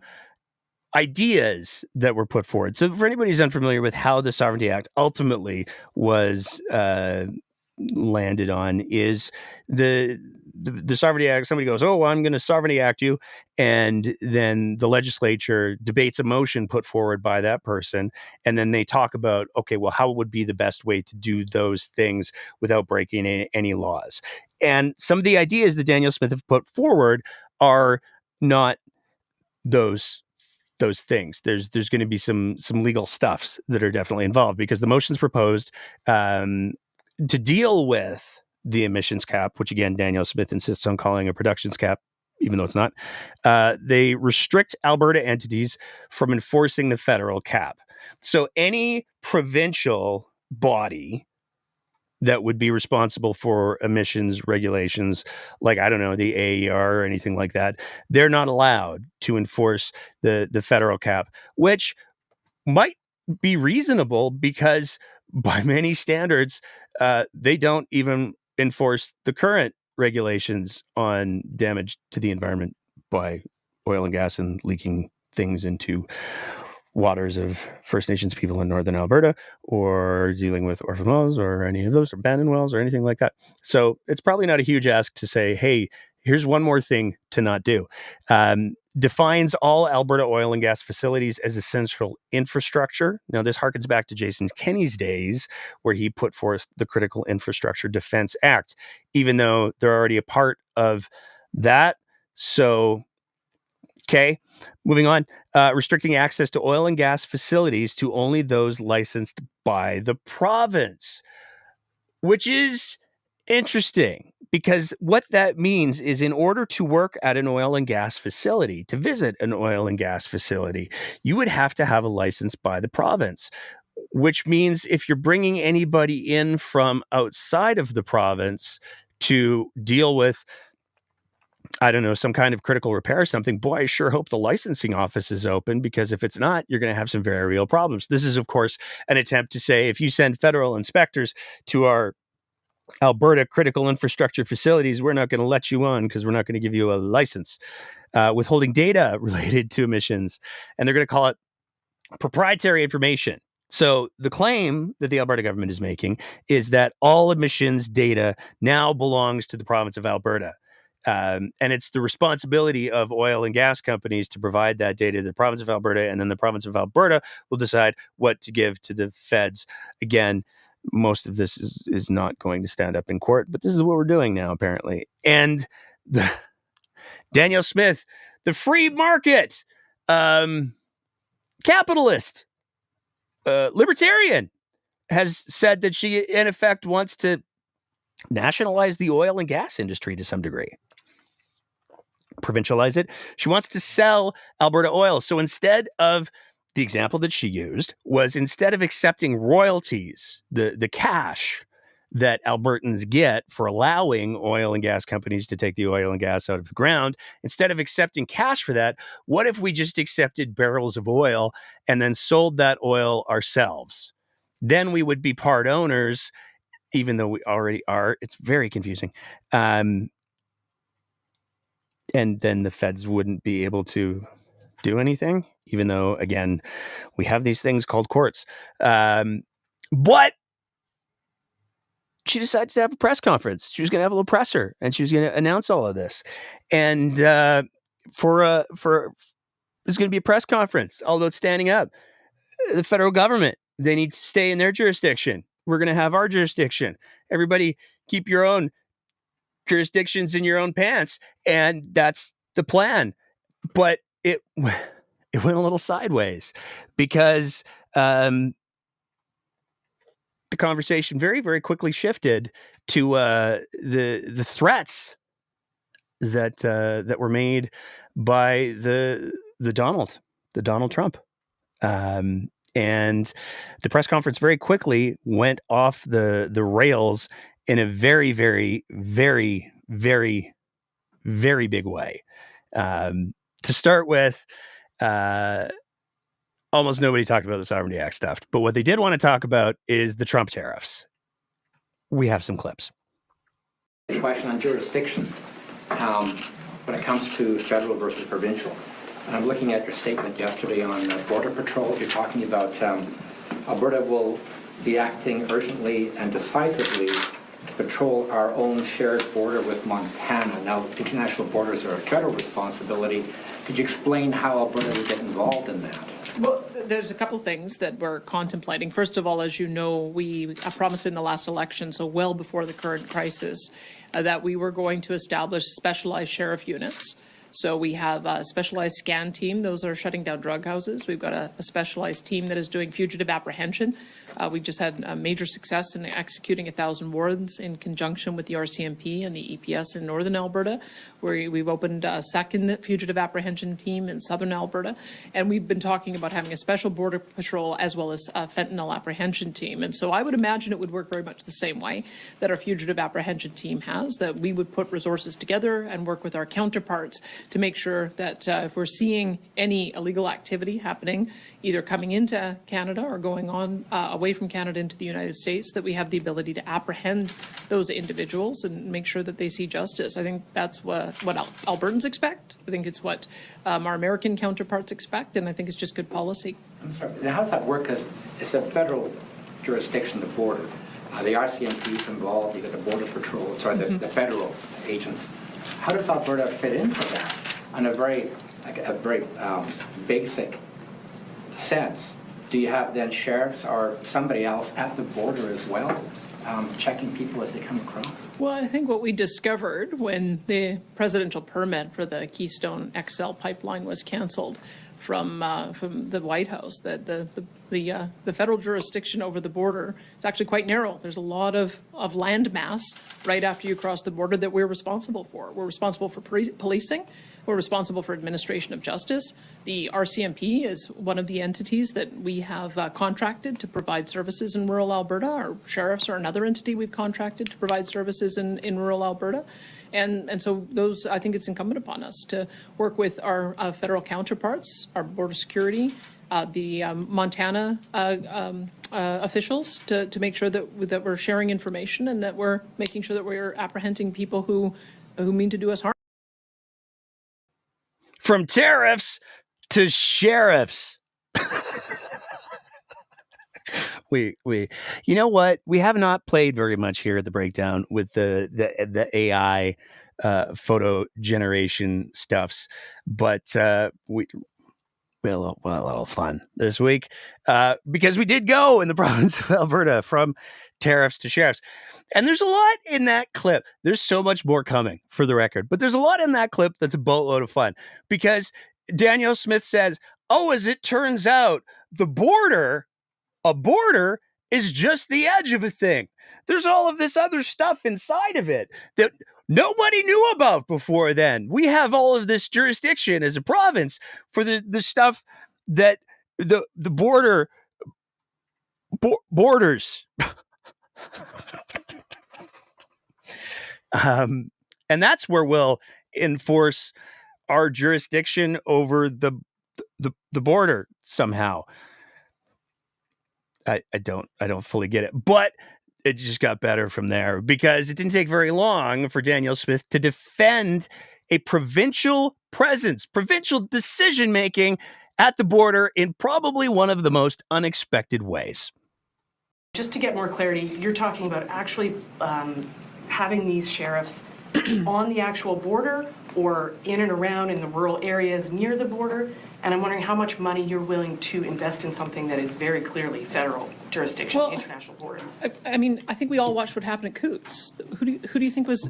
ideas that were put forward. So for anybody who's unfamiliar with how the Sovereignty Act ultimately was landed on, is the Sovereignty Act, somebody goes, oh, I'm going to Sovereignty Act you. And then the legislature debates a motion put forward by that person. And then they talk about, okay, well, how would be the best way to do those things without breaking any laws? And some of the ideas that Danielle Smith have put forward are not those things. There's going to be some legal stuffs that are definitely involved, because the motion's proposed to deal with the emissions cap, which again, Danielle Smith insists on calling a productions cap, even though it's not. They restrict Alberta entities from enforcing the federal cap. So any provincial body that would be responsible for emissions regulations, like, I don't know, the AER or anything like that, they're not allowed to enforce the federal cap, which might be reasonable because by many standards, they don't even enforce the current regulations on damage to the environment by oil and gas and leaking things into waters of First Nations people in Northern Alberta, or dealing with orphan wells or any of those, or abandoned wells or anything like that. So it's probably not a huge ask to say, hey, here's one more thing to not do. Defines all Alberta oil and gas facilities as essential infrastructure. Now, this harkens back to Jason Kenney's days, where he put forth the Critical Infrastructure Defense Act, even though they're already a part of that. So, okay, moving on. Restricting access to oil and gas facilities to only those licensed by the province, which is interesting, because what that means is, in order to work at an oil and gas facility, to visit an oil and gas facility, you would have to have a license by the province, which means if you're bringing anybody in from outside of the province to deal with I don't know, some kind of critical repair or something, boy, I sure hope the licensing office is open, because if it's not, you're going to have some very real problems. This is, of course, an attempt to say, if you send federal inspectors to our Alberta critical infrastructure facilities, we're not going to let you on because we're not going to give you a license, withholding data related to emissions. And they're going to call it proprietary information. So the claim that the Alberta government is making is that all emissions data now belongs to the province of Alberta. And it's the responsibility of oil and gas companies to provide that data to the province of Alberta, and then the province of Alberta will decide what to give to the feds. Again, most of this is not going to stand up in court, but this is what we're doing now, apparently. And Danielle Smith, the free market, capitalist, libertarian, has said that she, in effect, wants to nationalize the oil and gas industry to some degree. Provincialize it. She wants to sell Alberta oil. So instead of, the example that she used was, instead of accepting royalties, the cash that Albertans get for allowing oil and gas companies to take the oil and gas out of the ground, instead of accepting cash for that, what if we just accepted barrels of oil and then sold that oil ourselves? Then we would be part owners, even though we already are. It's very confusing. And then the feds wouldn't be able to do anything, even though, again, we have these things called courts. But she decided to have a press conference. She was going to have a little presser, and she was going to announce all of this. And there's going to be a press conference all about standing up. The federal government, they need to stay in their jurisdiction. We're going to have our jurisdiction. Everybody keep your own jurisdictions in your own pants. And that's the plan. But it went a little sideways, because the conversation very, very quickly shifted to the threats that were made by the Donald Trump. And the press conference very quickly went off the rails in a very, very, very, very, very big way. To start with, almost nobody talked about the Sovereignty Act stuff, but what they did want to talk about is the Trump tariffs. We have some clips. The question on jurisdiction, when it comes to federal versus provincial. And I'm looking at your statement yesterday on Border Patrol. You're talking about Alberta will be acting urgently and decisively to patrol our own shared border with Montana. Now, international borders are a federal responsibility. Could you explain how Alberta would get involved in that? Well, there's a couple things that we're contemplating. First of all, as you know, we promised in the last election, so well before the current crisis, that we were going to establish specialized sheriff units. So we have a specialized scan team. Those are shutting down drug houses. We've got a specialized team that is doing fugitive apprehension. We just had a major success in executing 1,000 warrants in conjunction with the RCMP and the EPS in Northern Alberta, where we've opened a second fugitive apprehension team in Southern Alberta. And we've been talking about having a special border patrol as well as a fentanyl apprehension team. And so I would imagine it would work very much the same way that our fugitive apprehension team has, that we would put resources together and work with our counterparts to make sure that if we're seeing any illegal activity happening, either coming into Canada or going on away from Canada into the United States, that we have the ability to apprehend those individuals and make sure that they see justice. I think that's what Albertans expect. I think it's what our American counterparts expect, and I think it's just good policy. I'm sorry, now how does that work? Because it's a federal jurisdiction, the border. The RCMP is involved, you got the Border Patrol, the federal agents. How does Alberta fit into that on a very basic sense? Do you have then sheriffs or somebody else at the border as well, checking people as they come across? Well, I think what we discovered when the presidential permit for the Keystone XL pipeline was canceled from the White House, that the federal jurisdiction over the border It's actually quite narrow. There's a lot of land mass right after you cross the border that we're responsible for. We're responsible for policing. We're responsible for administration of justice. The RCMP is one of the entities that we have contracted to provide services in rural Alberta. Our sheriffs are another entity we've contracted to provide services in rural Alberta. And so those, I think it's incumbent upon us to work with our federal counterparts, our border security, the Montana officials to make sure that we're sharing information and that we're making sure that we're apprehending people who mean to do us harm. From tariffs to sheriffs. we you know what, we have not played very much here at the breakdown with the AI photo generation stuffs, but we had a little fun this week because we did go in the province of Alberta from tariffs to sheriffs. And there's a lot in that clip. There's so much more coming, for the record, but there's a lot in that clip that's a boatload of fun because Danielle Smith says, oh, as it turns out, a border is just the edge of a thing. There's all of this other stuff inside of it that nobody knew about before then. We have all of this jurisdiction as a province for the stuff that the borders. And that's where we'll enforce our jurisdiction over the border somehow. I don't fully get it, but it just got better from there because it didn't take very long for Danielle Smith to defend a provincial presence, provincial decision-making at the border in probably one of the most unexpected ways. Just to get more clarity, you're talking about actually having these sheriffs on the actual border or in and around in the rural areas near the border. And I'm wondering how much money you're willing to invest in something that is very clearly federal jurisdiction, international border. I mean, I think we all watched what happened at Coutts. Who do you think was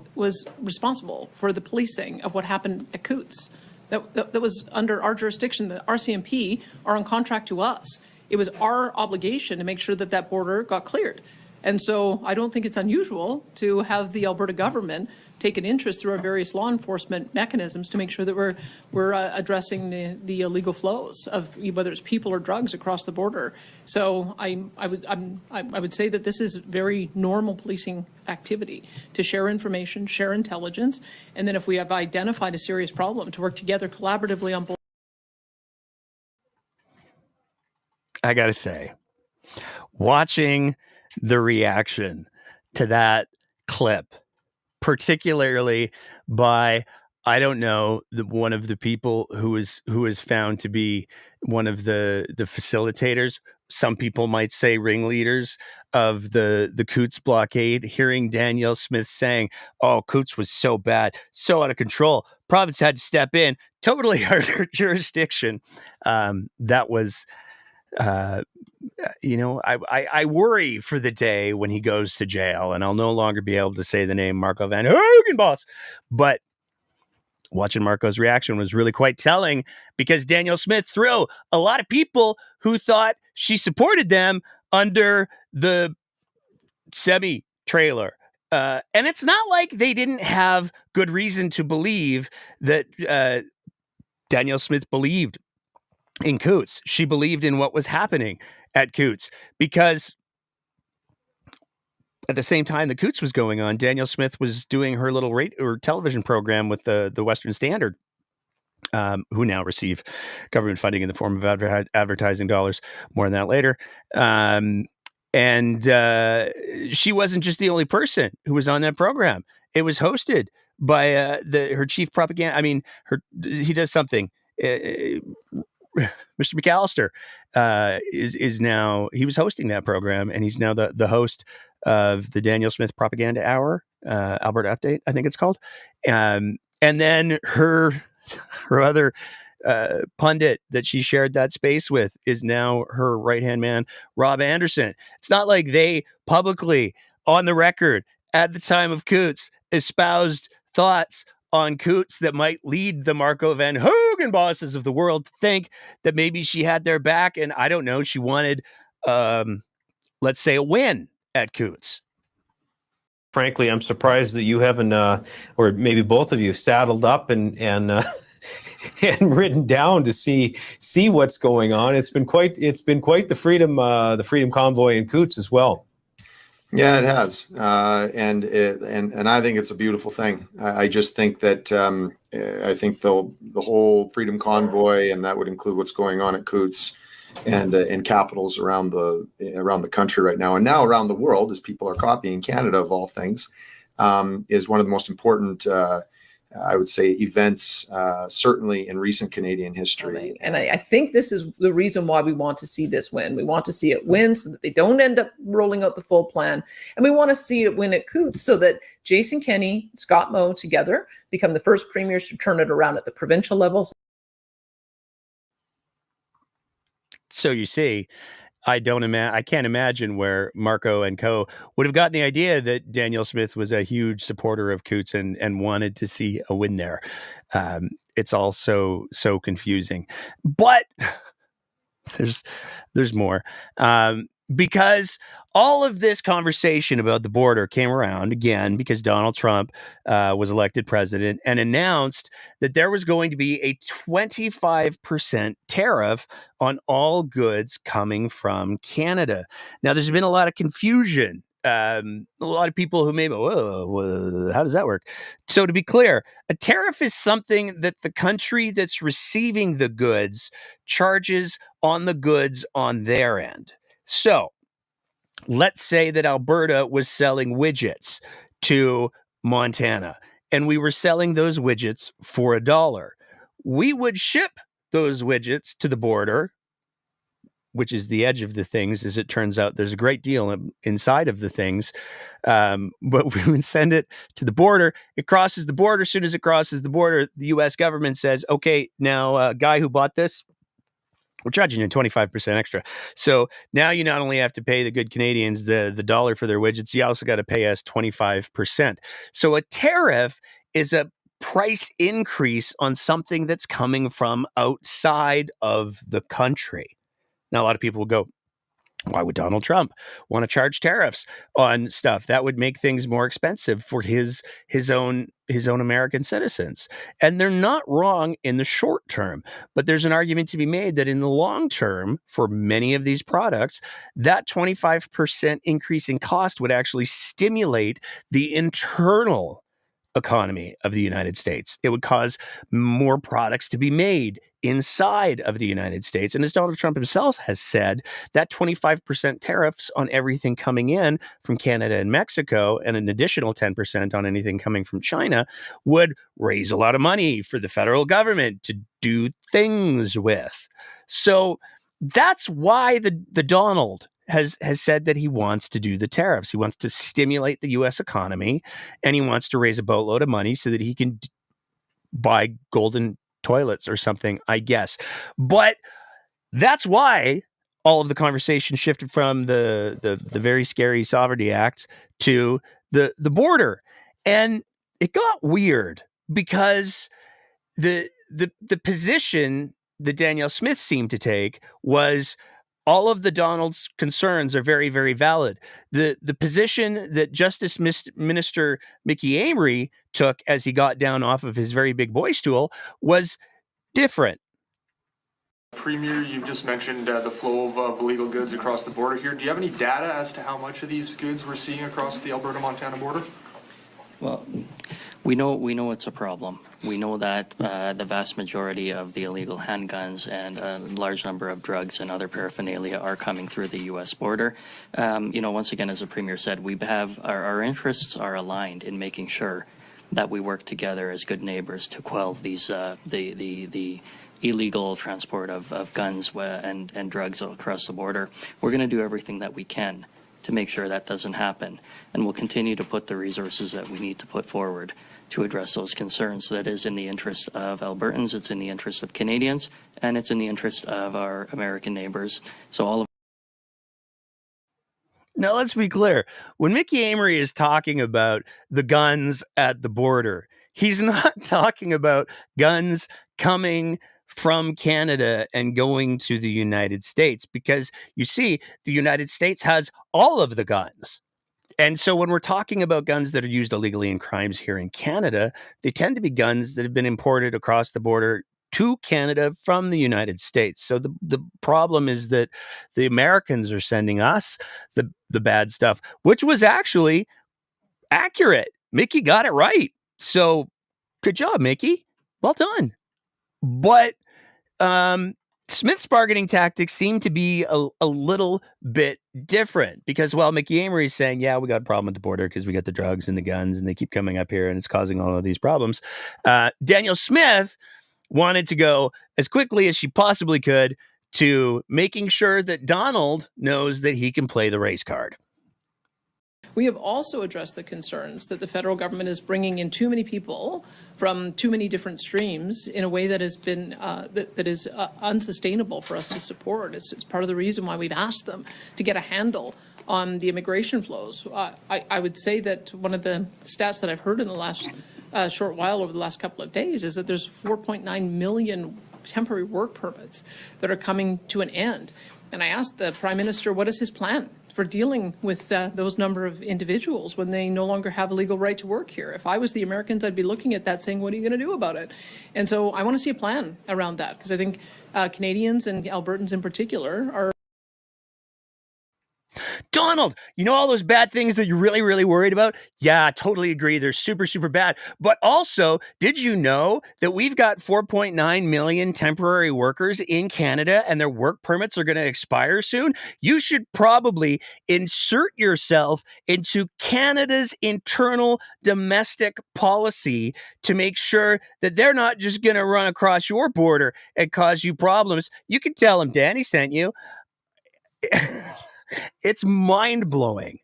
responsible for the policing of what happened at Coutts? That was under our jurisdiction. The RCMP are on contract to us. It was our obligation to make sure that border got cleared. And so I don't think it's unusual to have the Alberta government take an interest through our various law enforcement mechanisms to make sure that we're addressing the illegal flows of whether it's people or drugs across the border. So I would say that this is very normal policing activity to share information, share intelligence, and then if we have identified a serious problem, to work together collaboratively on both. I gotta say, watching the reaction to that clip, particularly by, I don't know, one of the people who is found to be one of the facilitators, some people might say ringleaders of the Coutts blockade, hearing Danielle Smith saying, oh, Coutts was so bad, so out of control, province had to step in, totally under jurisdiction. That was I worry for the day when he goes to jail and I'll no longer be able to say the name Marco Van Hogenbos. But watching Marco's reaction was really quite telling because Danielle Smith threw a lot of people who thought she supported them under the semi-trailer. And it's not like they didn't have good reason to believe that Danielle Smith believed in Coutts. She believed in what was happening at Coutts because at the same time that Coutts was going on, Danielle Smith was doing her little radio or television program with the Western Standard, who now receive government funding in the form of advertising dollars. More on that later. And she wasn't just the only person who was on that program. It was hosted by her chief propaganda. I mean, he does something. Mr. McAllister is now, he was hosting that program, and he's now the host of the Danielle Smith Propaganda Hour, Alberta Update, I think it's called. And then her other pundit that she shared that space with is now her right-hand man, Rob Anderson. It's not like they publicly, on the record, at the time of Coutts, espoused thoughts on Coutts that might lead the Marco Van Hogen bosses of the world to think that maybe she had their back. And I don't know, she wanted, let's say, a win at Coots. Frankly, I'm surprised that you haven't, or maybe both of you, saddled up and and ridden down to see what's going on. It's been quite the freedom convoy in Coots as well. Yeah, it has, and I think it's a beautiful thing. I just think that I think the whole freedom convoy, and that would include what's going on at Coots and in capitals around the country right now, and now around the world, as people are copying Canada of all things, is one of the most important, I would say, events, certainly in recent Canadian history. And I think this is the reason why we want to see this win. We want to see it win so that they don't end up rolling out the full plan. And we want to see it win at Coots so that Jason Kenney, Scott Moe together become the first premiers to turn it around at the provincial level. So you see, I can't imagine where Marco and co would have gotten the idea that Danielle Smith was a huge supporter of Coots and wanted to see a win there. It's all so confusing, but there's more. Because all of this conversation about the border came around again because Donald Trump was elected president and announced that there was going to be a 25% tariff on all goods coming from Canada. Now, there's been a lot of confusion. A lot of people who maybe, whoa, how does that work? So to be clear, a tariff is something that the country that's receiving the goods charges on the goods on their end. So let's say that Alberta was selling widgets to Montana and we were selling those widgets for $1. We would ship those widgets to the border, which is the edge of the things. As it turns out, there's a great deal inside of the things. But we would send it to the border. It crosses the border. As soon as it crosses the border, the U.S. government says, okay, now guy who bought this, we're charging you 25% extra. So now you not only have to pay the good Canadians the dollar for their widgets, you also got to pay us 25%. So a tariff is a price increase on something that's coming from outside of the country. Now, a lot of people will go, why would Donald Trump want to charge tariffs on stuff that would make things more expensive for his own American citizens? And they're not wrong in the short term, but there's an argument to be made that in the long term, for many of these products, that 25% increase in cost would actually stimulate the internal economy of the United States. It would cause more products to be made inside of the United States. And as Donald Trump himself has said, that 25% tariffs on everything coming in from Canada and Mexico and an additional 10% on anything coming from China would raise a lot of money for the federal government to do things with. So that's why the Donald has said that he wants to do the tariffs. He wants to stimulate the U.S. economy, and he wants to raise a boatload of money so that he can buy golden toilets or something, I guess. But that's why all of the conversation shifted from the very scary Sovereignty Act to the border. And it got weird because the position that Danielle Smith seemed to take was all of the Donald's concerns are very, very valid. The position that Justice Minister Mickey Amory took as he got down off of his very big boy stool was different. Premier, you've just mentioned the flow of illegal goods across the border here. Do you have any data as to how much of these goods we're seeing across the Alberta-Montana border? Well, we know it's a problem. We know that the vast majority of the illegal handguns and a large number of drugs and other paraphernalia are coming through the U.S. border. Once again, as the Premier said, we have our interests are aligned in making sure that we work together as good neighbors to quell these the illegal transport of guns and drugs across the border. We're going to do everything that we can to make sure that doesn't happen, and we'll continue to put the resources that we need to put forward to address those concerns. So that is in the interest of Albertans, it's in the interest of Canadians, and it's in the interest of our American neighbors. So all of Now, let's be clear. When Mickey Amory is talking about the guns at the border, he's not talking about guns coming from Canada and going to the United States, because you see, the United States has all of the guns. And so when we're talking about guns that are used illegally in crimes here in Canada, they tend to be guns that have been imported across the border to Canada from the United States. So the problem is that the Americans are sending us the bad stuff, which was actually accurate. Mickey got it right. So good job, Mickey. Well done. But Smith's bargaining tactics seem to be a little bit different because, well, Mickey Amory is saying, yeah, we got a problem at the border because we got the drugs and the guns and they keep coming up here and it's causing all of these problems. Danielle Smith wanted to go as quickly as she possibly could to making sure that Donald knows that he can play the race card. We have also addressed the concerns that the federal government is bringing in too many people from too many different streams in a way that has been that is unsustainable for us to support. It's part of the reason why we've asked them to get a handle on the immigration flows. I would say that one of the stats that I've heard in the last short while over the last couple of days is that there's 4.9 million temporary work permits that are coming to an end. And I asked the Prime Minister, what is his plan for dealing with those number of individuals when they no longer have a legal right to work here? If I was the Americans, I'd be looking at that saying, what are you going to do about it? And so I want to see a plan around that because I think Canadians and Albertans in particular are. Donald, you know all those bad things that you're really, really worried about? Yeah, totally agree. They're super, super bad. But also, did you know that we've got 4.9 million temporary workers in Canada and their work permits are going to expire soon? You should probably insert yourself into Canada's internal domestic policy to make sure that they're not just going to run across your border and cause you problems. You can tell them Danny sent you. It's mind-blowing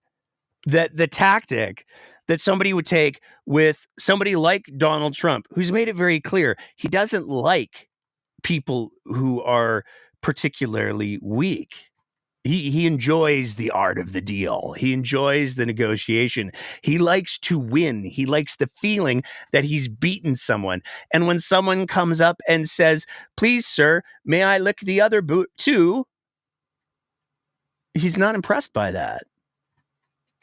that the tactic that somebody would take with somebody like Donald Trump, who's made it very clear he doesn't like people who are particularly weak. He enjoys the art of the deal. He enjoys the negotiation. He likes to win. He likes the feeling that he's beaten someone. And when someone comes up and says, please, sir, may I lick the other boot too? He's not impressed by that.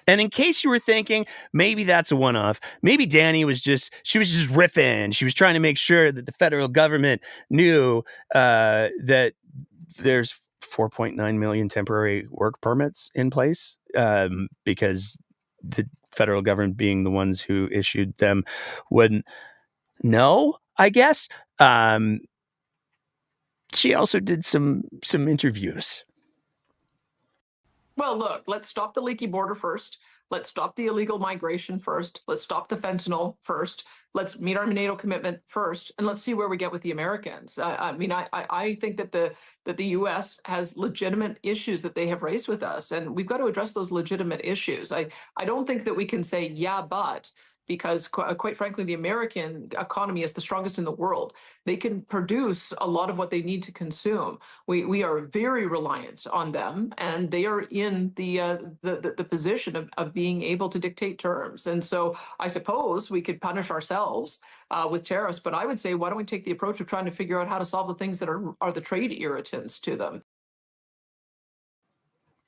And in case you were thinking, maybe that's a one-off, maybe Danny was just riffing. She was trying to make sure that the federal government knew that there's 4.9 million temporary work permits in place because the federal government being the ones who issued them wouldn't know, I guess. She also did some interviews. Well, look, let's stop the leaky border first. Let's stop the illegal migration first. Let's stop the fentanyl first. Let's meet our NATO commitment first, and let's see where we get with the Americans. I think that the U.S. has legitimate issues that they have raised with us, and we've got to address those legitimate issues. I don't think that we can say, yeah, but, because quite frankly, the American economy is the strongest in the world. They can produce a lot of what they need to consume. We are very reliant on them, and they are in the position of being able to dictate terms. And so I suppose we could punish ourselves with tariffs, but I would say, why don't we take the approach of trying to figure out how to solve the things that are the trade irritants to them?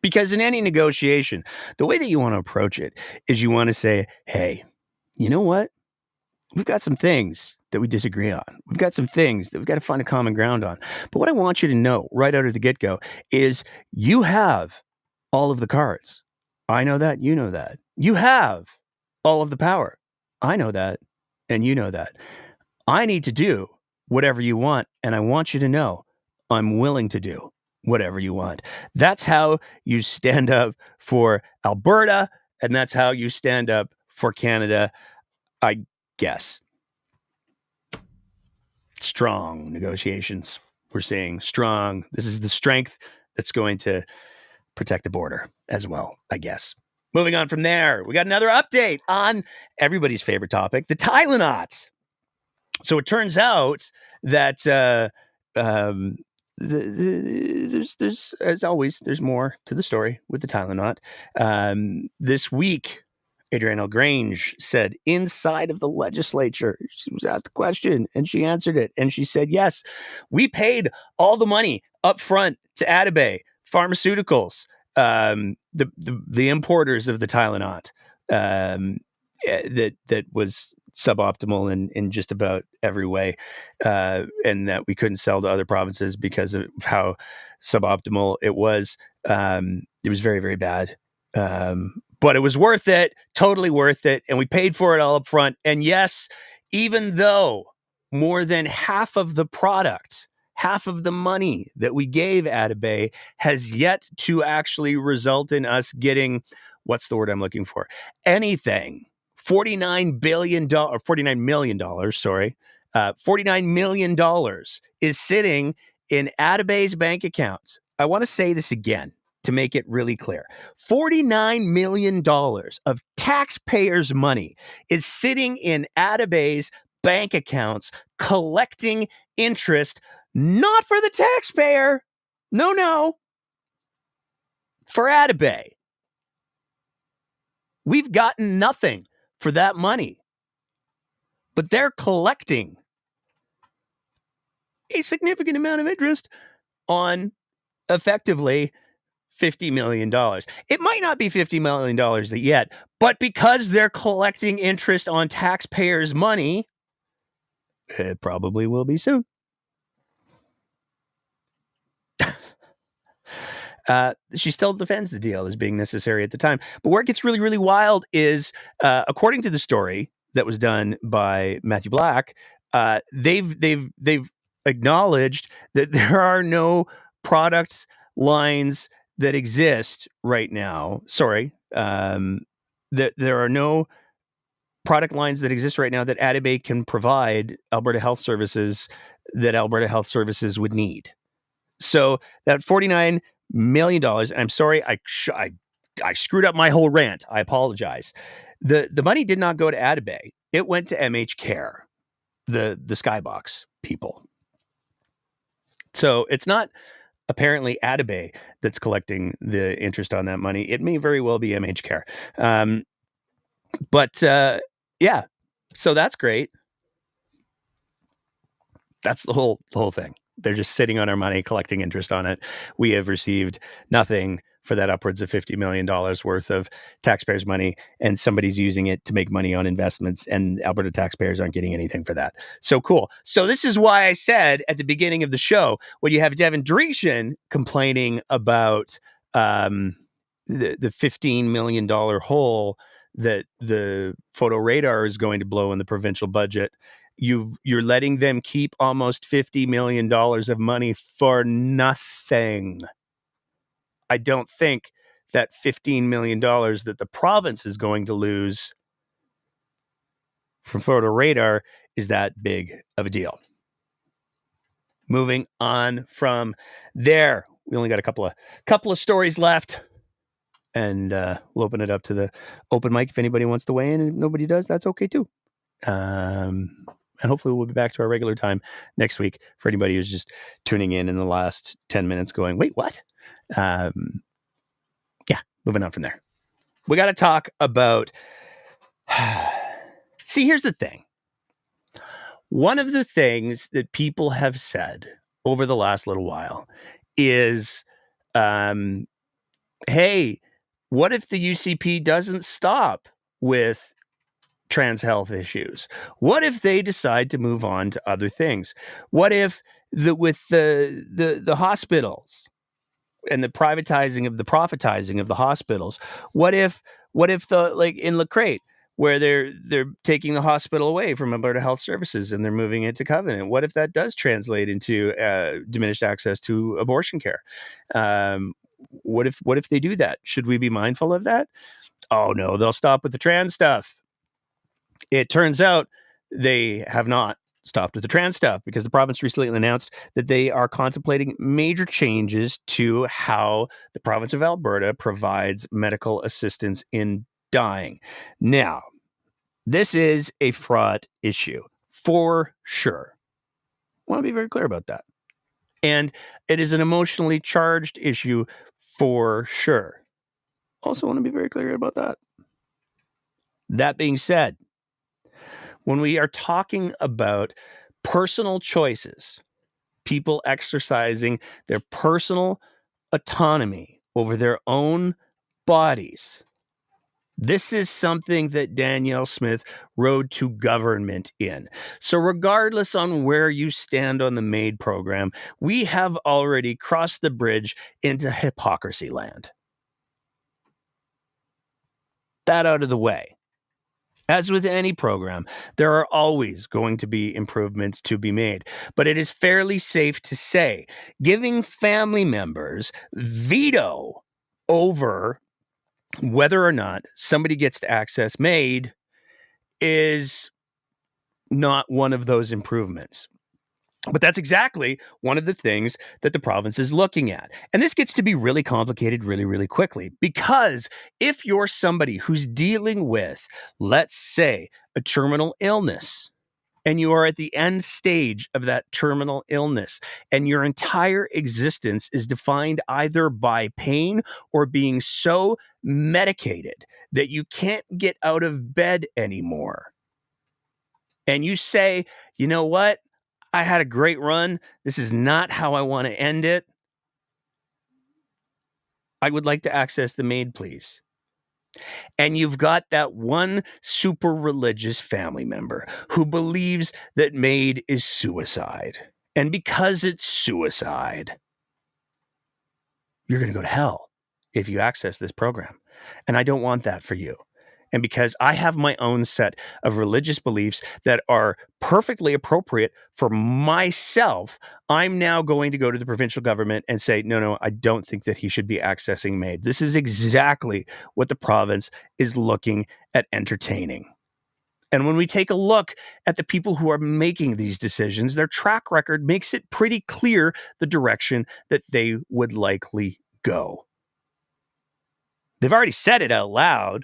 Because in any negotiation, the way that you want to approach it is you want to say, hey, you know what? We've got some things that we disagree on. We've got some things that we've got to find a common ground on. But what I want you to know right out of the get-go is you have all of the cards. I know that. You know that. You have all of the power. I know that. And you know that. I need to do whatever you want. And I want you to know I'm willing to do whatever you want. That's how you stand up for Alberta. And that's how you stand up for Canada, I guess. Strong negotiations. We're seeing strong. This is the strength that's going to protect the border as well, I guess. Moving on from there, we got another update on everybody's favorite topic, the Tylenauts. So it turns out that there's as always, there's more to the story with the Tylenol. This week, Adrienne Grange said inside of the legislature, she was asked a question and she answered it. And she said, yes, we paid all the money up front to Atabay Pharmaceuticals. the importers of the Tylenol, that was suboptimal in just about every way, and that we couldn't sell to other provinces because of how suboptimal it was. It was very, very bad. But it was worth it, totally worth it. And we paid for it all up front. And yes, even though more than half of the product, half of the money that we gave Atabay has yet to actually result in us getting, what's the word I'm looking for? Anything. $49 million, sorry. $49 million is sitting in Atabay's bank accounts. I want to say this again to make it really clear. $49 million of taxpayers' money is sitting in Atabay's bank accounts collecting interest, not for the taxpayer. No. For Atabay. We've gotten nothing for that money. But they're collecting a significant amount of interest on effectively $50 million. It might not be $50 million yet, but because they're collecting interest on taxpayers' money, it probably will be soon. She still defends the deal as being necessary at the time. But where it gets really, really wild is, according to the story that was done by Matthew Black, they've acknowledged that there are no product lines that exist right now. Sorry, that there are no product lines that exist right now that Atabay can provide Alberta Health Services that Alberta Health Services would need. So that $49 million, and I'm sorry, I screwed up my whole rant. I apologize. The money did not go to Atabay. It went to MH Care, the Skybox people. So it's not apparently Atabay that's collecting the interest on that money. It may very well be MH Care. But yeah, so that's great. That's the whole thing. They're just sitting on our money, collecting interest on it. We have received nothing for that upwards of $50 million worth of taxpayers' money, and somebody's using it to make money on investments, and Alberta taxpayers aren't getting anything for that. So cool. So this is why I said at the beginning of the show, when you have Devin Dreeshen complaining about the $15 million hole that the photo radar is going to blow in the provincial budget, you're letting them keep almost $50 million of money for nothing. I don't think that $15 million that the province is going to lose from photo radar is that big of a deal. Moving on from there, we only got a couple of stories left, and we'll open it up to the open mic if anybody wants to weigh in. And if nobody does, that's okay too. And hopefully we'll be back to our regular time next week for anybody who's just tuning in the last 10 minutes going, wait, what? Yeah, moving on from there. We got to talk about... See, here's the thing. One of the things that people have said over the last little while is, hey, what if the UCP doesn't stop with trans health issues? What if they decide to move on to other things? What if with the hospitals and the profitizing of the hospitals? What if the, like in Lacrate, where they're taking the hospital away from Alberta Health Services and they're moving it to Covenant? What if that does translate into diminished access to abortion care? What if they do that? Should we be mindful of that? Oh no, they'll stop with the trans stuff. It turns out they have not stopped with the trans stuff, because the province recently announced that they are contemplating major changes to how the province of Alberta provides medical assistance in dying. Now, this is a fraught issue for sure. I want to be very clear about that. And it is an emotionally charged issue for sure. Also want to be very clear about that. That being said, when we are talking about personal choices, people exercising their personal autonomy over their own bodies. This is something that Danielle Smith rode to government in. So regardless on where you stand on the MAID program, we have already crossed the bridge into hypocrisy land. That out of the way. As with any program, there are always going to be improvements to be made, but it is fairly safe to say giving family members veto over whether or not somebody gets to access MAID is not one of those improvements. But that's exactly one of the things that the province is looking at. And this gets to be really complicated really, really quickly, because if you're somebody who's dealing with, let's say, a terminal illness, and you are at the end stage of that terminal illness, and your entire existence is defined either by pain or being so medicated that you can't get out of bed anymore, and you say, you know what? I had a great run. This is not how I want to end it. I would like to access the MAID, please. And you've got that one super religious family member who believes that MAID is suicide. And because it's suicide, you're going to go to hell if you access this program. And I don't want that for you. And because I have my own set of religious beliefs that are perfectly appropriate for myself, I'm now going to go to the provincial government and say, no, I don't think that he should be accessing MAID. This is exactly what the province is looking at entertaining. And when we take a look at the people who are making these decisions, their track record makes it pretty clear the direction that they would likely go. They've already said it out loud.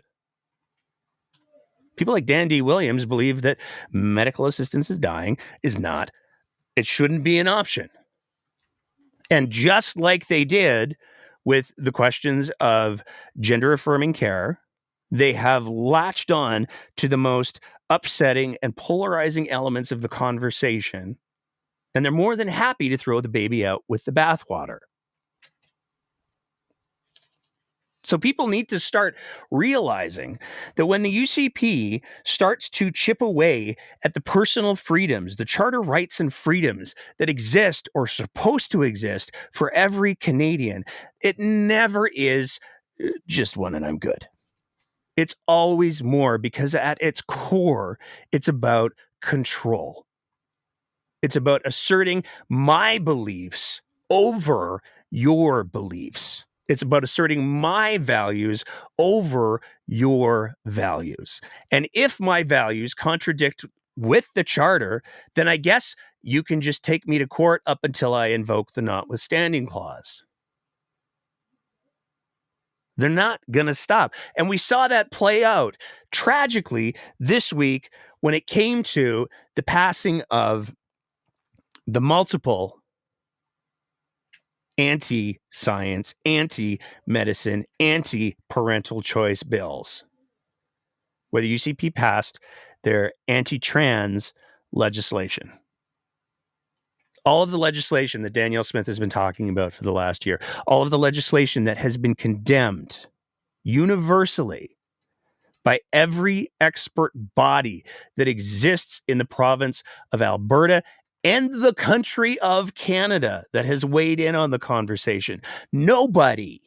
People like Dan D. Williams believe that medical assistance in dying it shouldn't be an option. And just like they did with the questions of gender affirming care, they have latched on to the most upsetting and polarizing elements of the conversation. And they're more than happy to throw the baby out with the bathwater. So people need to start realizing that when the UCP starts to chip away at the personal freedoms, the charter rights and freedoms that exist or supposed to exist for every Canadian, it never is just one and I'm good. It's always more, because at its core, it's about control. It's about asserting my beliefs over your beliefs. It's about asserting my values over your values. And if my values contradict with the charter, then I guess you can just take me to court up until I invoke the notwithstanding clause. They're not going to stop. And we saw that play out tragically this week when it came to the passing of the multiple anti-science, anti-medicine, anti-parental choice bills, where the UCP passed their anti-trans legislation. All of the legislation that Danielle Smith has been talking about for the last year, all of the legislation that has been condemned universally by every expert body that exists in the province of Alberta and the country of Canada that has weighed in on the conversation. Nobody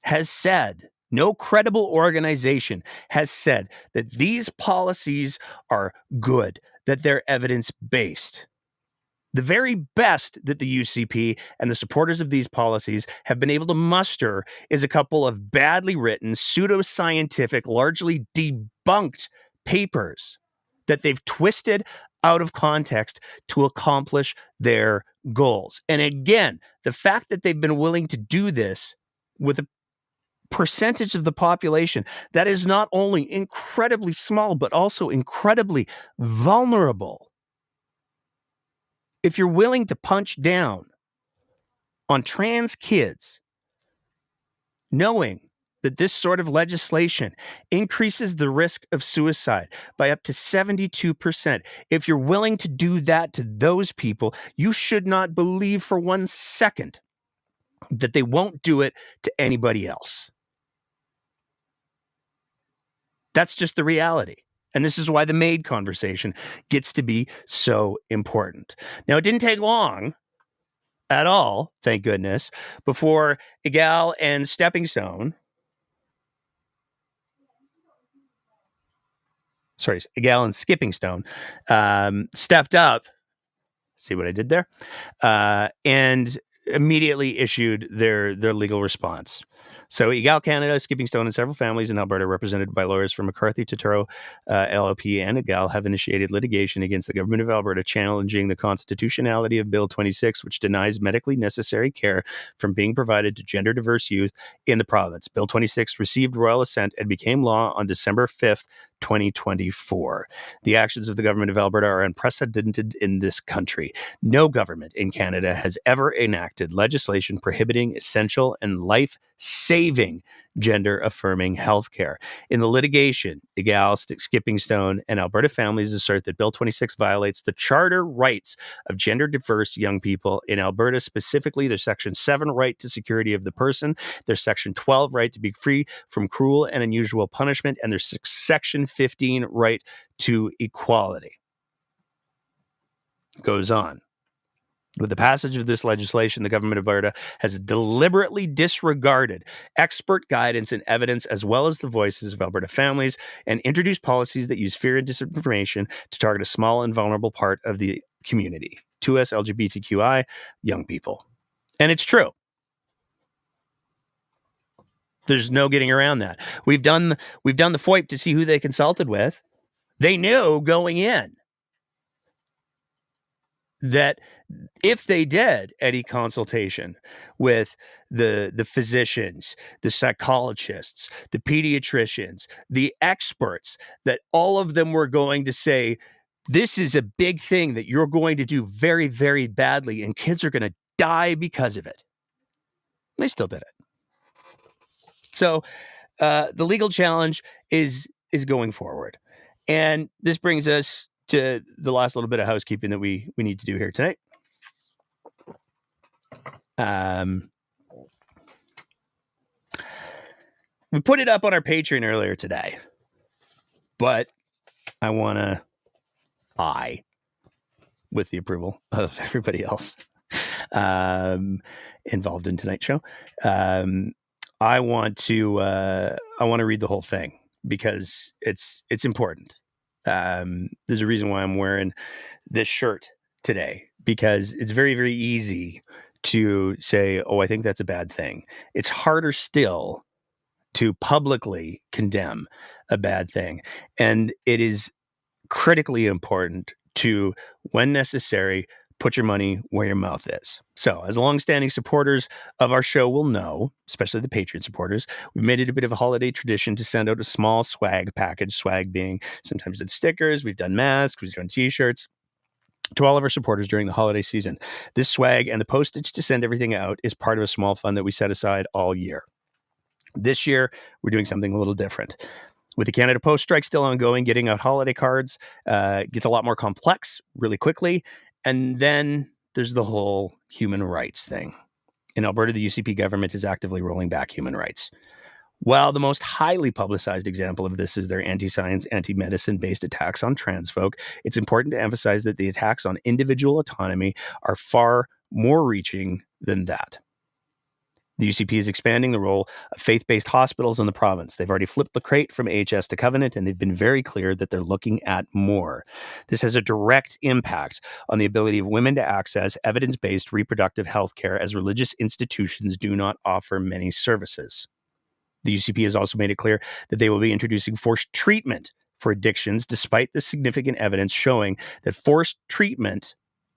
has said, no credible organization has said that these policies are good, that they're evidence-based. The very best that the UCP and the supporters of these policies have been able to muster is a couple of badly written, pseudoscientific, largely debunked papers that they've twisted out of context to accomplish their goals. And again, the fact that they've been willing to do this with a percentage of the population that is not only incredibly small, but also incredibly vulnerable. If you're willing to punch down on trans kids, knowing that this sort of legislation increases the risk of suicide by up to 72%. If you're willing to do that to those people, you should not believe for 1 second that they won't do it to anybody else. That's just the reality. And this is why the maid conversation gets to be so important. Now, it didn't take long at all, thank goodness, before Egal and Stepping Stone, Egal and Skipping Stone, stepped up. See what I did there? And immediately issued their legal response. So Egal Canada, Skipping Stone, and several families in Alberta represented by lawyers from McCarthy, Totoro, LLP, and Egal have initiated litigation against the government of Alberta challenging the constitutionality of Bill 26, which denies medically necessary care from being provided to gender-diverse youth in the province. Bill 26 received royal assent and became law on December 5th, 2024. The actions of the government of Alberta are unprecedented in this country. No government in Canada has ever enacted legislation prohibiting essential and life-saving gender-affirming healthcare. In the litigation, Egal, Skipping Stone, and Alberta families assert that Bill 26 violates the charter rights of gender-diverse young people in Alberta, specifically their Section 7 right to security of the person, their Section 12 right to be free from cruel and unusual punishment, and their Section 15 right to equality. It goes on. With the passage of this legislation, the government of Alberta has deliberately disregarded expert guidance and evidence, as well as the voices of Alberta families, and introduced policies that use fear and disinformation to target a small and vulnerable part of the community, 2S LGBTQI young people. And it's true. There's no getting around that. We've done the FOIP to see who they consulted with. They knew going in that if they did any consultation with the physicians, the psychologists, the pediatricians, the experts, that all of them were going to say, this is a big thing that you're going to do very, very badly, and kids are going to die because of it. They still did it. So the legal challenge is going forward. And this brings us to the last little bit of housekeeping that we need to do here tonight. We put it up on our Patreon earlier today, but I want to, with the approval of everybody else involved in tonight's show, I want to read the whole thing because it's important. There's a reason why I'm wearing this shirt today, because it's very, very easy to say, oh, I think that's a bad thing. It's harder still to publicly condemn a bad thing. And it is critically important to, when necessary, put your money where your mouth is. So, as longstanding supporters of our show will know, especially the Patreon supporters, we've made it a bit of a holiday tradition to send out a small swag package, swag being sometimes it's stickers, we've done masks, we've done t-shirts, to all of our supporters during the holiday season. This swag and the postage to send everything out is part of a small fund that we set aside all year. This year, we're doing something a little different. With the Canada Post strike still ongoing, getting out holiday cards gets a lot more complex really quickly. And then there's the whole human rights thing. In Alberta, the UCP government is actively rolling back human rights. While the most highly publicized example of this is their anti-science, anti-medicine-based attacks on trans folk, it's important to emphasize that the attacks on individual autonomy are far more reaching than that. The UCP is expanding the role of faith-based hospitals in the province. They've already flipped the crate from AHS to Covenant, and they've been very clear that they're looking at more. This has a direct impact on the ability of women to access evidence-based reproductive health care, as religious institutions do not offer many services. The UCP has also made it clear that they will be introducing forced treatment for addictions, despite the significant evidence showing that forced treatment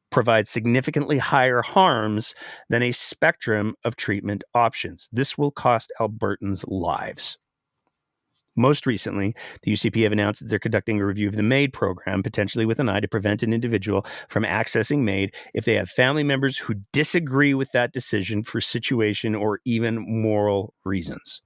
provides significantly higher harms than a spectrum of treatment options. This will cost Albertans lives. Most recently, the UCP have announced that they're conducting a review of the MAID program, potentially with an eye to prevent an individual from accessing MAID if they have family members who disagree with that decision for situation or even moral reasons.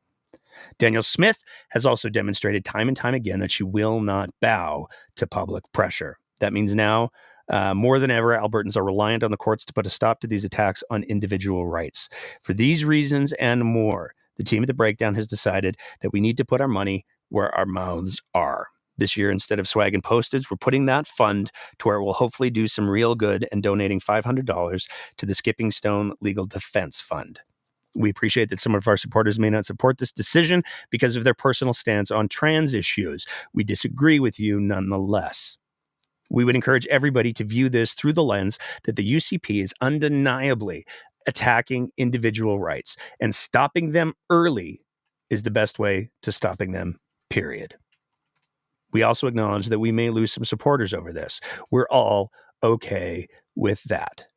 Danielle Smith has also demonstrated time and time again that she will not bow to public pressure. That means now More than ever, Albertans are reliant on the courts to put a stop to these attacks on individual rights. For these reasons and more, the team at The Breakdown has decided that we need to put our money where our mouths are. This year, instead of swag and postage, we're putting that fund to where it will hopefully do some real good and donating $500 to the Skipping Stone Legal Defense Fund. We appreciate that some of our supporters may not support this decision because of their personal stance on trans issues. We disagree with you nonetheless. We would encourage everybody to view this through the lens that the UCP is undeniably attacking individual rights, and stopping them early is the best way to stopping them, period. We also acknowledge that we may lose some supporters over this. We're all okay with that.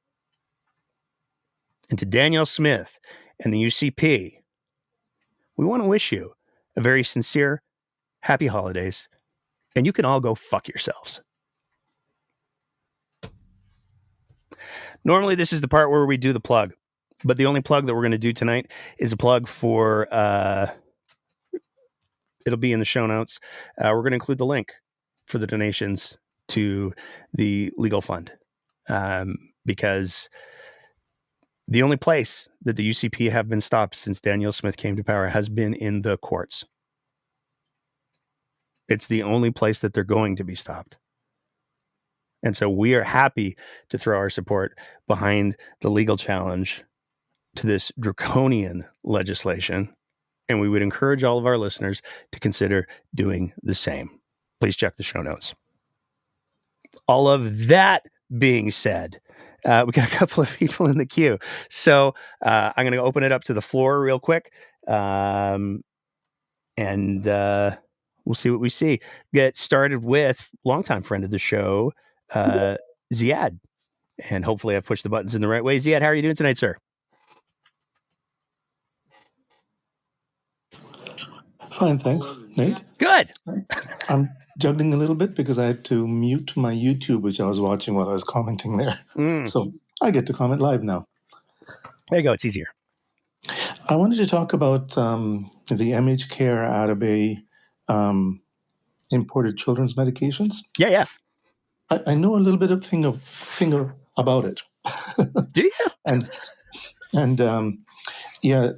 And to Danielle Smith and the UCP, we want to wish you a very sincere, happy holidays, and you can all go fuck yourselves. Normally, this is the part where we do the plug, but the only plug that we're going to do tonight is a plug for, it'll be in the show notes. We're going to include the link for the donations to the legal fund, because the only place that the UCP have been stopped since Danielle Smith came to power has been in the courts. It's the only place that they're going to be stopped. And so we are happy to throw our support behind the legal challenge to this draconian legislation. And we would encourage all of our listeners to consider doing the same. Please check the show notes. All of that being said, we got a couple of people in the queue. So I'm going to open it up to the floor real quick. And we'll see what we see. Get started with longtime friend of the show, Ziad. And hopefully I've pushed the buttons in the right way. Ziad, how are you doing tonight, sir? Fine, thanks, Nate. Good. I'm juggling a little bit because I had to mute my YouTube, which I was watching while I was commenting there. So I get to comment live now. There you go. It's easier. I wanted to talk about the MH Care Atta Bay imported children's medications. Yeah. I know a little bit of thing about it. Do you? And yeah,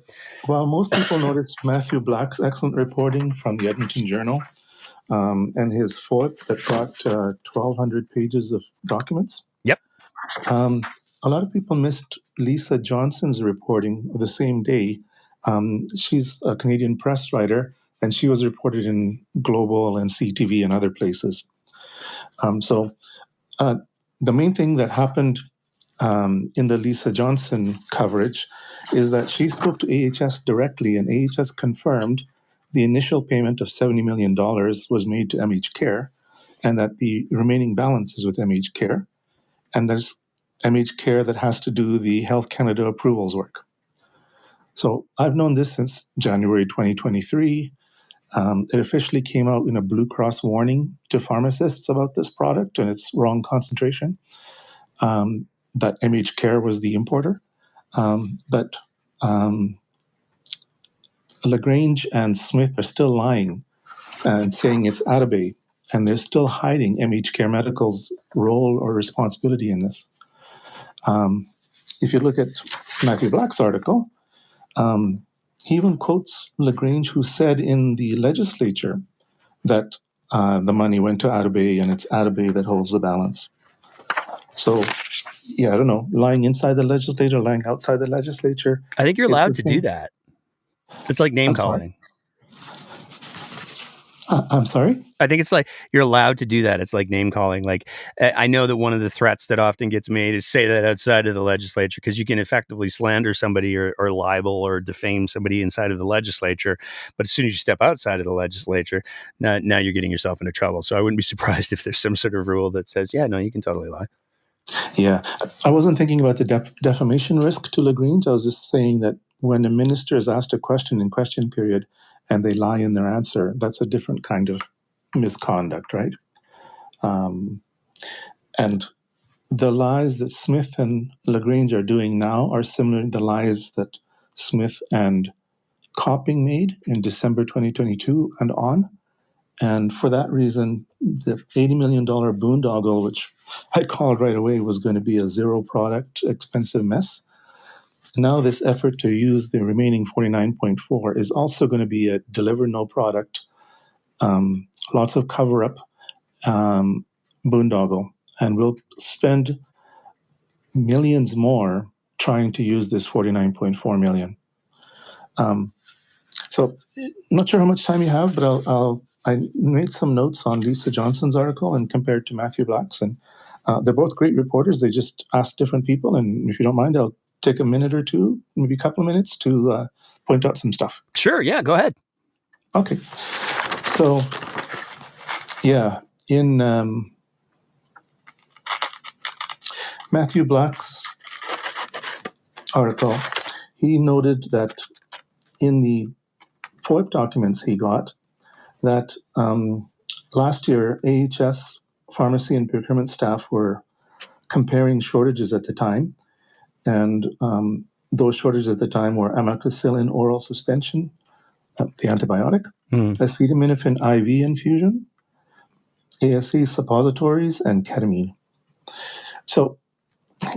while most people noticed Matthew Black's excellent reporting from the Edmonton Journal and his FOIP that got 1,200 pages of documents. Yep. A lot of people missed Lisa Johnson's reporting of the same day. She's a Canadian press writer, and she was reported in Global and CTV and other places. So the main thing that happened in the Lisa Johnson coverage is that she spoke to AHS directly, and AHS confirmed the initial payment of $70 million was made to MH Care, and that the remaining balance is with MH Care. And there's MH Care that has to do the Health Canada approvals work. So I've known this since January 2023. It officially came out in a Blue Cross warning to pharmacists about this product and its wrong concentration. That MH Care was the importer. But LaGrange and Smith are still lying and saying it's Atta Bay, and they're still hiding MH Care Medical's role or responsibility in this. If you look at Matthew Black's article, he even quotes LaGrange, who said in the legislature that the money went to Atta Bay and it's Atta Bay that holds the balance. So, yeah, I don't know, lying inside the legislature, lying outside the legislature. I think you're allowed to do that. It's like name calling. I'm sorry? I think it's like you're allowed to do that. It's like name calling. Like, I know that one of the threats that often gets made is say that outside of the legislature, because you can effectively slander somebody or libel or defame somebody inside of the legislature. But as soon as you step outside of the legislature, now you're getting yourself into trouble. So I wouldn't be surprised if there's some sort of rule that says, yeah, no, you can totally lie. Yeah, I wasn't thinking about the defamation risk to LaGrange. I was just saying that when a minister is asked a question in question period and they lie in their answer, that's a different kind of misconduct, right? And the lies that Smith and LaGrange are doing now are similar to the lies that Smith and Copping made in December 2022 and on. And for that reason, the $80 million boondoggle, which I called right away, was going to be a zero product, expensive mess. Now this effort to use the remaining 49.4 is also going to be a deliver no product, lots of cover up boondoggle. And we'll spend millions more trying to use this 49.4 million. So not sure how much time you have, but I made some notes on Lisa Johnson's article and compared to Matthew Black's, and they're both great reporters. They just ask different people, and if you don't mind, I'll take a minute or two, maybe a couple of minutes to point out some stuff. Sure, yeah, go ahead. Okay. So, yeah, in Matthew Black's article, he noted that in the FOIP documents he got, that last year, AHS pharmacy and procurement staff were comparing shortages at the time. And those shortages at the time were amoxicillin oral suspension, the antibiotic, acetaminophen IV infusion, ASE suppositories, and ketamine. So,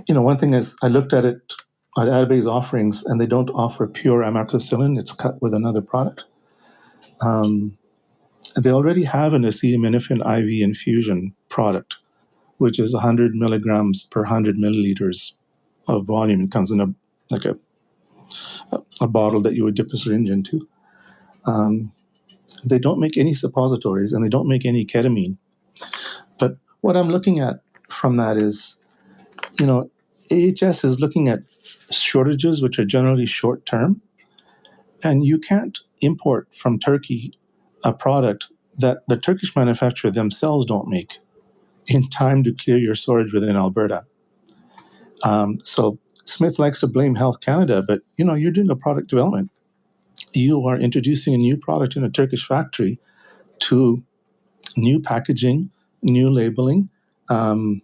one thing is I looked at it, at Adabay's offerings, and they don't offer pure amoxicillin. It's cut with another product. They already have an acetaminophen IV infusion product, which is 100 milligrams per 100 milliliters of volume. It comes in a bottle that you would dip a syringe into. They don't make any suppositories, and they don't make any ketamine. But what I'm looking at from that is, AHS is looking at shortages, which are generally short term, and you can't import from Turkey a product that the Turkish manufacturer themselves don't make in time to clear your storage within Alberta. So Smith likes to blame Health Canada, but you're doing a product development. You are introducing a new product in a Turkish factory to new packaging, new labeling, and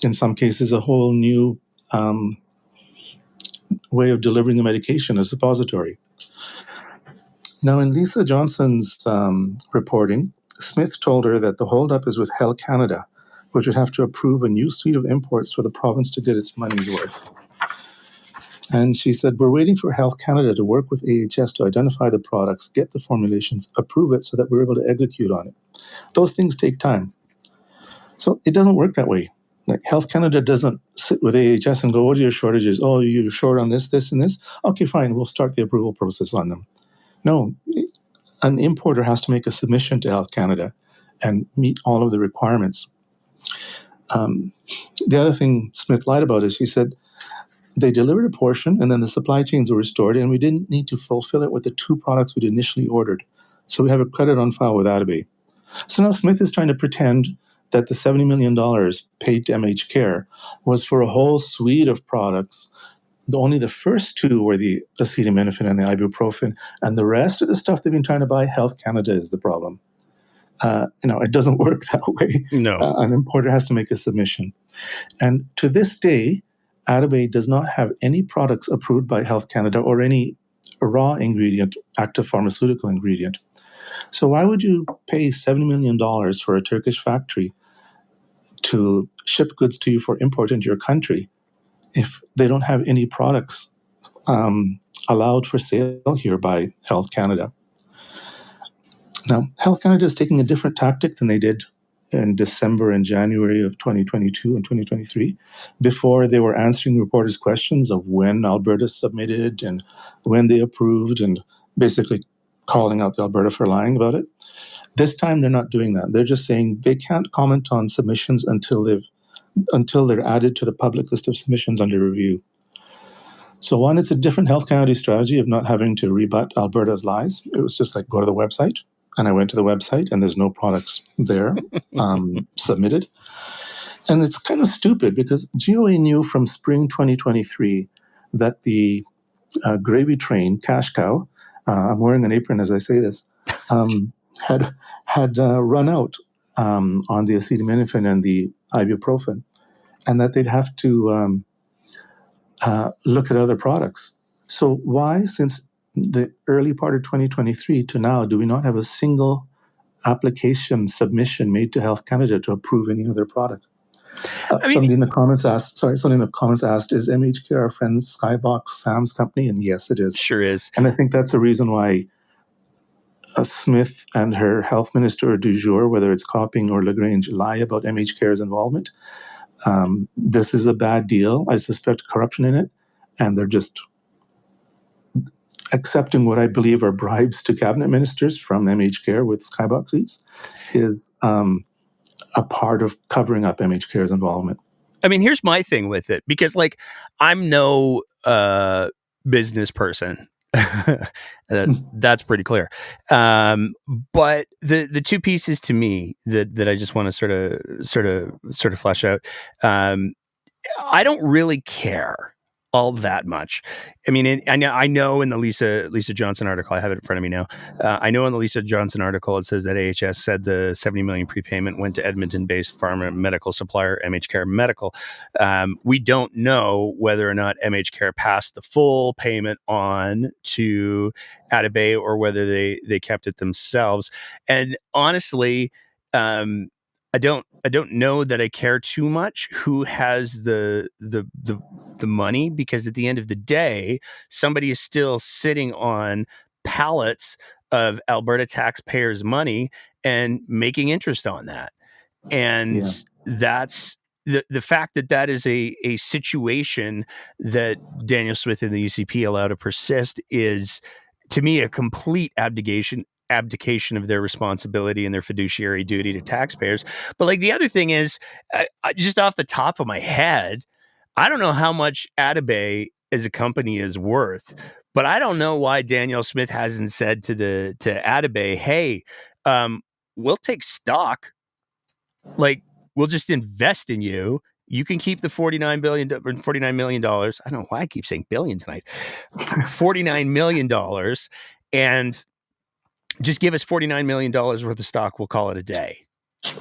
in some cases a whole new way of delivering the medication, a suppository. Now, in Lisa Johnson's reporting, Smith told her that the holdup is with Health Canada, which would have to approve a new suite of imports for the province to get its money's worth. And she said, we're waiting for Health Canada to work with AHS to identify the products, get the formulations, approve it so that we're able to execute on it. Those things take time. So it doesn't work that way. Like Health Canada doesn't sit with AHS and go, what are your shortages? Oh, you're short on this, this, and this? Okay, fine, we'll start the approval process on them. No, an importer has to make a submission to Health Canada and meet all of the requirements. The other thing Smith lied about is she said they delivered a portion and then the supply chains were restored and we didn't need to fulfill it with the two products we'd initially ordered. So we have a credit on file with Adabay. So now Smith is trying to pretend that the $70 million paid to MH Care was for a whole suite of products. Only the first two were the acetaminophen and the ibuprofen, and the rest of the stuff they've been trying to buy, Health Canada is the problem. It doesn't work that way. No. An importer has to make a submission. And to this day, Adabay does not have any products approved by Health Canada or any raw ingredient, active pharmaceutical ingredient. So why would you pay $70 million for a Turkish factory to ship goods to you for import into your country if they don't have any products allowed for sale here by Health Canada? Now, Health Canada is taking a different tactic than they did in December and January of 2022 and 2023. Before, they were answering reporters' questions of when Alberta submitted and when they approved and basically calling out the Alberta for lying about it. This time, they're not doing that. They're just saying they can't comment on submissions until they're added to the public list of submissions under review. So one, it's a different Health Canada strategy of not having to rebut Alberta's lies. It was just like, go to the website. And I went to the website and there's no products there submitted. And it's kind of stupid because GOA knew from spring 2023 that the gravy train, cash cow, I'm wearing an apron as I say this, had run out on the acetaminophen and the ibuprofen, and that they'd have to look at other products. So why, since the early part of 2023 to now, do we not have a single application submission made to Health Canada to approve any other product? Somebody in the comments asked, is MHK our friend Skybox Sam's company? And yes, it is. Sure is. And I think that's the reason why Smith and her health minister du jour, whether it's Copping or LaGrange, lie about MHCare's involvement. This is a bad deal. I suspect corruption in it, and they're just accepting what I believe are bribes to cabinet ministers from MHCare with Skybox seats is a part of covering up MHCare's involvement. I mean, here's my thing with it, because like I'm no business person. That's pretty clear. But the two pieces to me that I just want to sort of flesh out. I don't really care all that much. I mean, I know in the Lisa Johnson article, I have it in front of me now. I know in the Lisa Johnson article, it says that AHS said the $70 million prepayment went to Edmonton-based pharma medical supplier MHCare Medical. We don't know whether or not MHCare passed the full payment on to Atabey or whether they kept it themselves. And honestly, I don't know that I care too much who has the money, because at the end of the day, somebody is still sitting on pallets of Alberta taxpayers' money and making interest on that. And that's the fact that is a situation that Danielle Smith and the UCP allow to persist is, to me, a complete abdication of their responsibility and their fiduciary duty to taxpayers. But like the other thing is, just off the top of my head, I don't know how much Atabey as a company is worth, but I don't know why Danielle Smith hasn't said to Atabey, hey, we'll take stock, like we'll just invest in you. You can keep the $49 million. I don't know why I keep saying billion tonight. $49 million, and just give us $49 million worth of stock. We'll call it a day.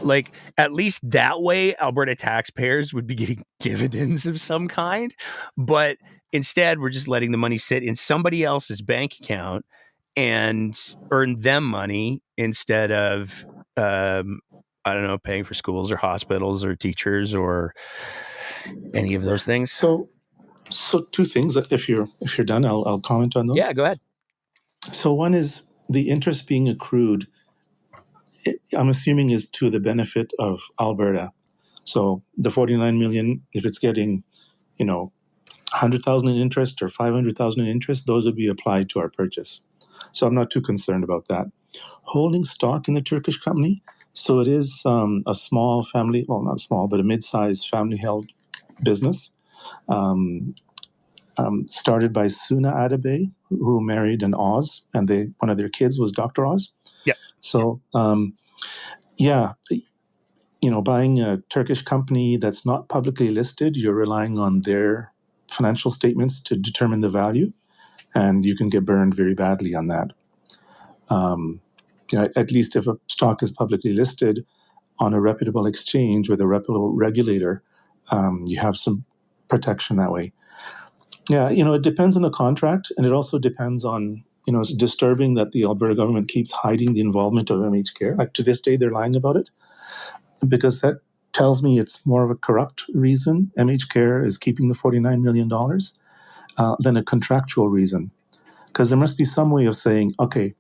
Like, at least that way, Alberta taxpayers would be getting dividends of some kind. But instead, we're just letting the money sit in somebody else's bank account and earn them money instead of, I don't know, paying for schools or hospitals or teachers or any of those things. So two things that if you're done, I'll comment on those. Yeah, go ahead. So one is the interest being accrued, I'm assuming, is to the benefit of Alberta. So the 49 million, if it's getting, 100,000 in interest or 500,000 in interest, those would be applied to our purchase. So I'm not too concerned about that. Holding stock in the Turkish company, so it is a small family, well, not small, but a mid-sized family-held business. Started by Suna Atabey, who married an Oz, and one of their kids was Dr. Oz. Yeah. So, buying a Turkish company that's not publicly listed, you're relying on their financial statements to determine the value, and you can get burned very badly on that. At least if a stock is publicly listed on a reputable exchange with a reputable regulator, you have some protection that way. Yeah, it depends on the contract, and it also depends on, it's disturbing that the Alberta government keeps hiding the involvement of MHCare. Like, to this day, they're lying about it, because that tells me it's more of a corrupt reason MHCare is keeping the $49 million than a contractual reason. Because there must be some way of saying, okay,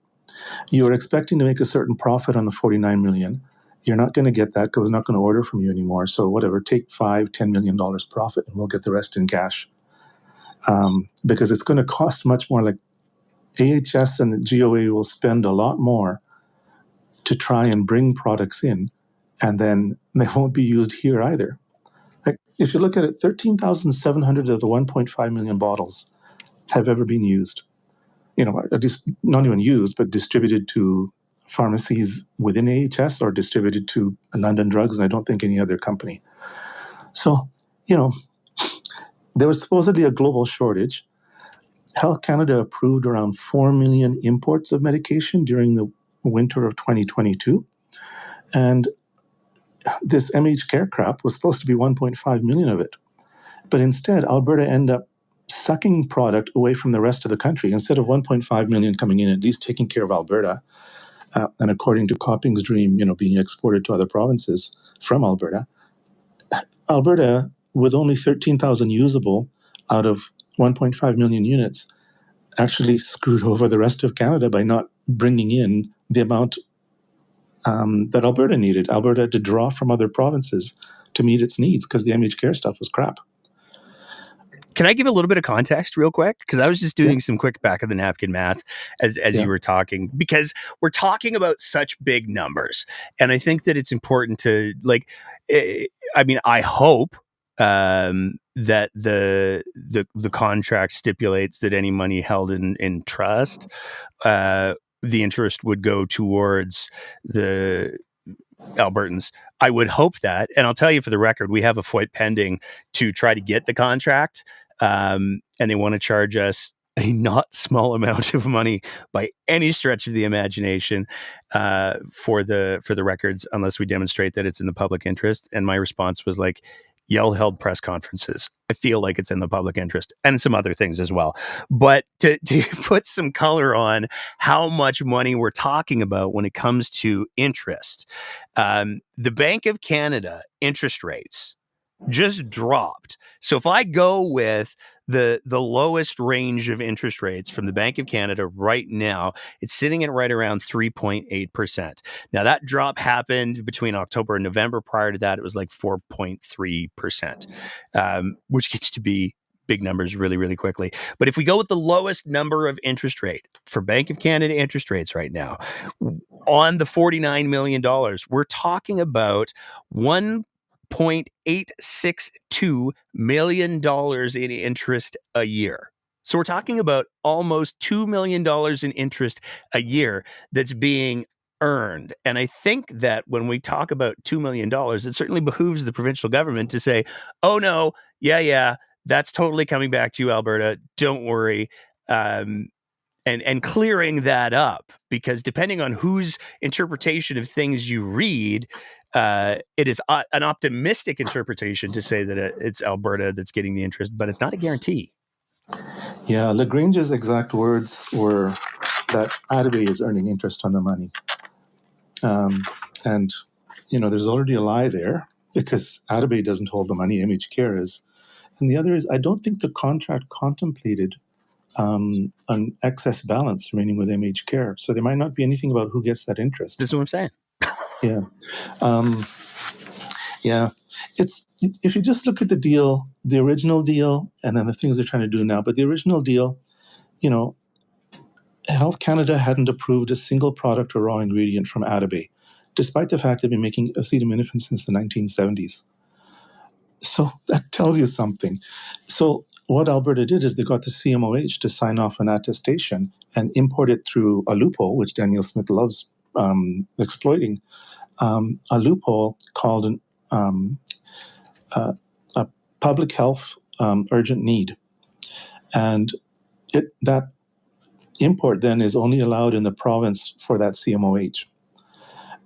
you were expecting to make a certain profit on the $49 million. You're not going to get that because we're not going to order from you anymore. So whatever, take $5-10 million profit, and we'll get the rest in cash. Because it's going to cost much more. Like, AHS and the GOA will spend a lot more to try and bring products in, and then they won't be used here either. Like, if you look at it, 13,700 of the 1.5 million bottles have ever been used. At least not even used, but distributed to pharmacies within AHS or distributed to London Drugs, and I don't think any other company. So, there was supposedly a global shortage. Health Canada approved around 4 million imports of medication during the winter of 2022. And this MHCare crap was supposed to be 1.5 million of it. But instead, Alberta ended up sucking product away from the rest of the country. Instead of 1.5 million coming in, at least taking care of Alberta, and according to Copping's dream, being exported to other provinces from Alberta, with only 13,000 usable out of 1.5 million units, actually screwed over the rest of Canada by not bringing in the amount that Alberta needed. Alberta had to draw from other provinces to meet its needs because the MHCare stuff was crap. Can I give a little bit of context real quick? Because I was just doing some quick back of the napkin math as you were talking, because we're talking about such big numbers. And I think that it's important to I hope that the contract stipulates that any money held in trust, the interest would go towards the Albertans. I would hope that, and I'll tell you for the record, we have a FOIP pending to try to get the contract, and they want to charge us a not small amount of money by any stretch of the imagination for the records, unless we demonstrate that it's in the public interest. And my response was like, y'all held press conferences. I feel like it's in the public interest, and some other things as well. But to put some color on how much money we're talking about when it comes to interest, the Bank of Canada interest rates just dropped. So if I go with the lowest range of interest rates from the Bank of Canada right now, it's sitting at right around 3.8%. Now that drop happened between October and November. Prior to that, it was like 4.3%, which gets to be big numbers really, really quickly. But if we go with the lowest number of interest rate for Bank of Canada interest rates right now, on the $49 million, we're talking about $1.862 million in interest a year. So we're talking about almost $2 million in interest a year that's being earned. And I think that when we talk about $2 million, it certainly behooves the provincial government to say, oh no, yeah, that's totally coming back to you, Alberta. Don't worry. And clearing that up, because depending on whose interpretation of things you read, it is an optimistic interpretation to say that it's Alberta that's getting the interest, but it's not a guarantee. Yeah, Lagrange's exact words were that Atabey is earning interest on the money. And, there's already a lie there, because Atabey doesn't hold the money, MHCare is. And the other is, I don't think the contract contemplated an excess balance remaining with MHCare. So there might not be anything about who gets that interest. That's what I'm saying. Yeah. It's, if you just look at the deal, the original deal, and then the things they're trying to do now, but the original deal, Health Canada hadn't approved a single product or raw ingredient from Atabey, despite the fact they've been making acetaminophen since the 1970s. So that tells you something. So what Alberta did is they got the CMOH to sign off an attestation and import it through a loophole, which Danielle Smith loves exploiting, a loophole called a public health urgent need. And that import then is only allowed in the province for that CMOH.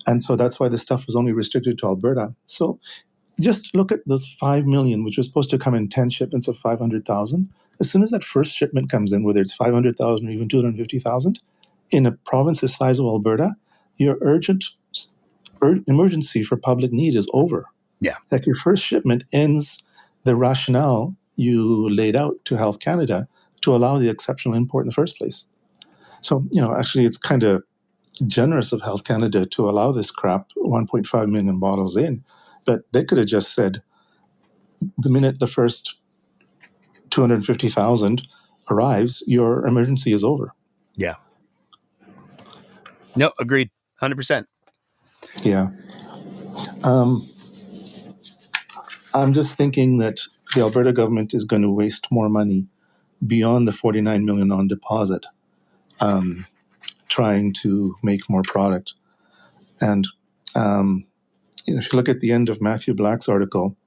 And so that's why the stuff was only restricted to Alberta. So just look at those 5 million, which was supposed to come in 10 shipments of 500,000. As soon as that first shipment comes in, whether it's 500,000 or even 250,000, in a province the size of Alberta, your emergency for public need is over. Yeah. Like your first shipment ends the rationale you laid out to Health Canada to allow the exceptional import in the first place. So, actually it's kind of generous of Health Canada to allow this crap, 1.5 million bottles in. But they could have just said, the minute the first 250,000 arrives, your emergency is over. Yeah. No, agreed. 100%. Yeah. I'm just thinking that the Alberta government is going to waste more money beyond the 49 million on deposit, trying to make more product. And if you look at the end of Matthew Black's article,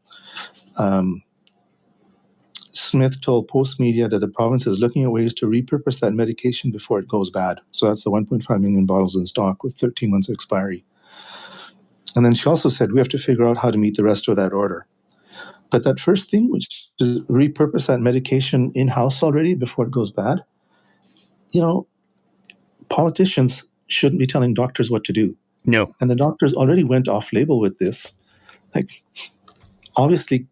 Smith told Post Media that the province is looking at ways to repurpose that medication before it goes bad. So that's the 1.5 million bottles in stock with 13 months of expiry. And then she also said, we have to figure out how to meet the rest of that order. But that first thing, which is repurpose that medication in-house already before it goes bad, politicians shouldn't be telling doctors what to do. No. And the doctors already went off-label with this. Like, obviously,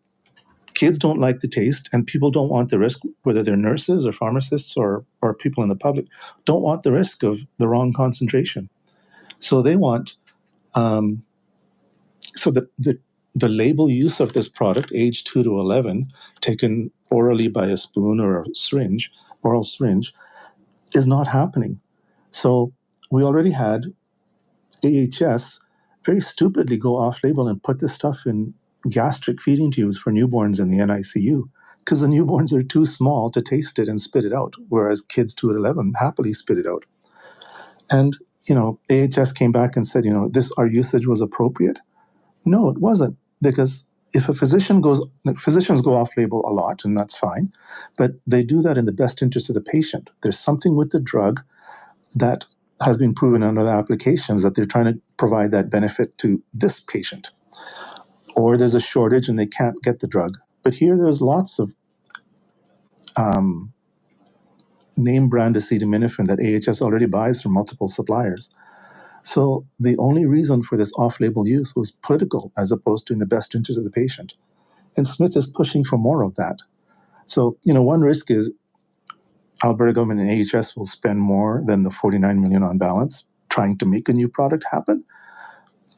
kids don't like the taste, and people don't want the risk, whether they're nurses or pharmacists or people in the public, don't want the risk of the wrong concentration. So they want, the label use of this product, age 2 to 11, taken orally by a spoon or a oral syringe, is not happening. So we already had AHS very stupidly go off-label and put this stuff in gastric feeding tubes for newborns in the NICU because the newborns are too small to taste it and spit it out, whereas kids 2 to 11 happily spit it out. And, AHS came back and said, our usage was appropriate. No, it wasn't, because if physicians go off-label a lot, and that's fine, but they do that in the best interest of the patient. There's something with the drug that has been proven in other applications that they're trying to provide that benefit to this patient. Or there's a shortage and they can't get the drug. But here there's lots of name brand acetaminophen that AHS already buys from multiple suppliers. So the only reason for this off-label use was political as opposed to in the best interest of the patient. And Smith is pushing for more of that. So, one risk is Alberta government and AHS will spend more than the $49 million on balance trying to make a new product happen.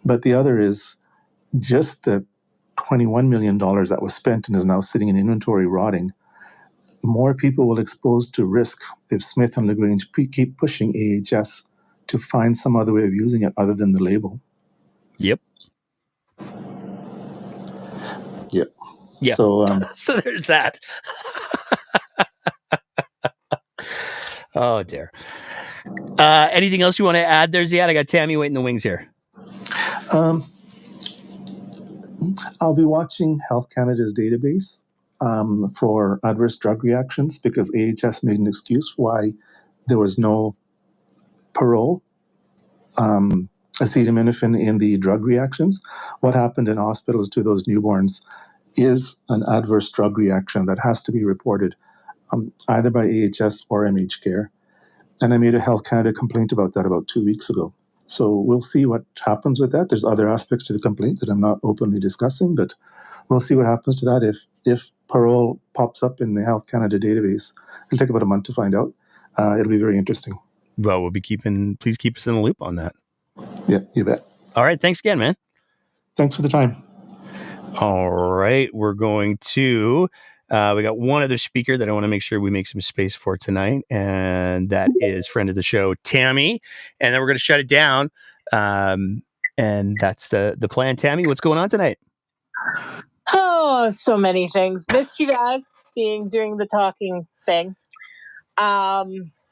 But the other is just the $21 million that was spent and is now sitting in inventory rotting. More people will expose to risk if Smith and LaGrange keep pushing AHS to find some other way of using it other than the label. Yep. Yep. Yeah. So, so there's that. Oh, dear. Anything else you want to add there, Ziad? I got Tammy waiting in the wings here. I'll be watching Health Canada's database for adverse drug reactions because AHS made an excuse why there was no parole acetaminophen in the drug reactions. What happened in hospitals to those newborns is an adverse drug reaction that has to be reported either by AHS or MHCare. And I made a Health Canada complaint about that about 2 weeks ago. So we'll see what happens with that. There's other aspects to the complaint that I'm not openly discussing, but we'll see what happens to that if parole pops up in the Health Canada database. It'll take about a month to find out. It'll be very interesting. Well, please keep us in the loop on that. Yeah, you bet. All right. Thanks again, man. Thanks for the time. All right. We're going to, we got one other speaker that I want to make sure we make some space for tonight. And that is friend of the show, Tammy. And then we're going to shut it down. And that's the plan. Tammy, what's going on tonight? Oh, so many things. Missed you guys doing the talking thing.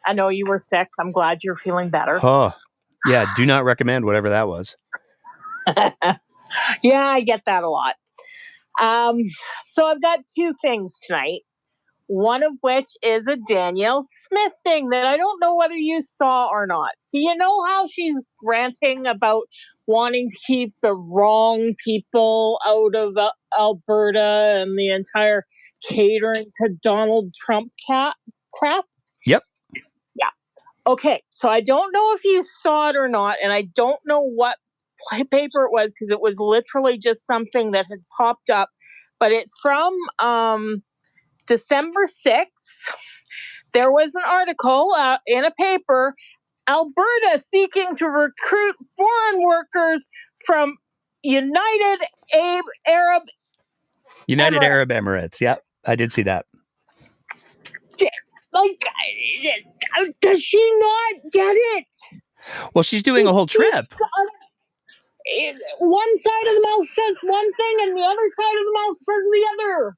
I know you were sick. I'm glad you're feeling better. Oh, yeah. Do not recommend whatever that was. Yeah, I get that a lot. So I've got two things tonight. One of which is a Danielle Smith thing that I don't know whether you saw or not. So you know how she's ranting about wanting to keep the wrong people out of Alberta and the entire catering to Donald Trump crap? Yep. Yeah. Okay. So I don't know if you saw it or not, and I don't know what paper it was because it was literally just something that had popped up, but it's from December 6th. There was an article in a paper, Alberta seeking to recruit foreign workers from United Arab Emirates. Yep. I did see that. Like, does she not get it? Well, she's doing a whole trip. One side of the mouth says one thing and the other side of the mouth says the other.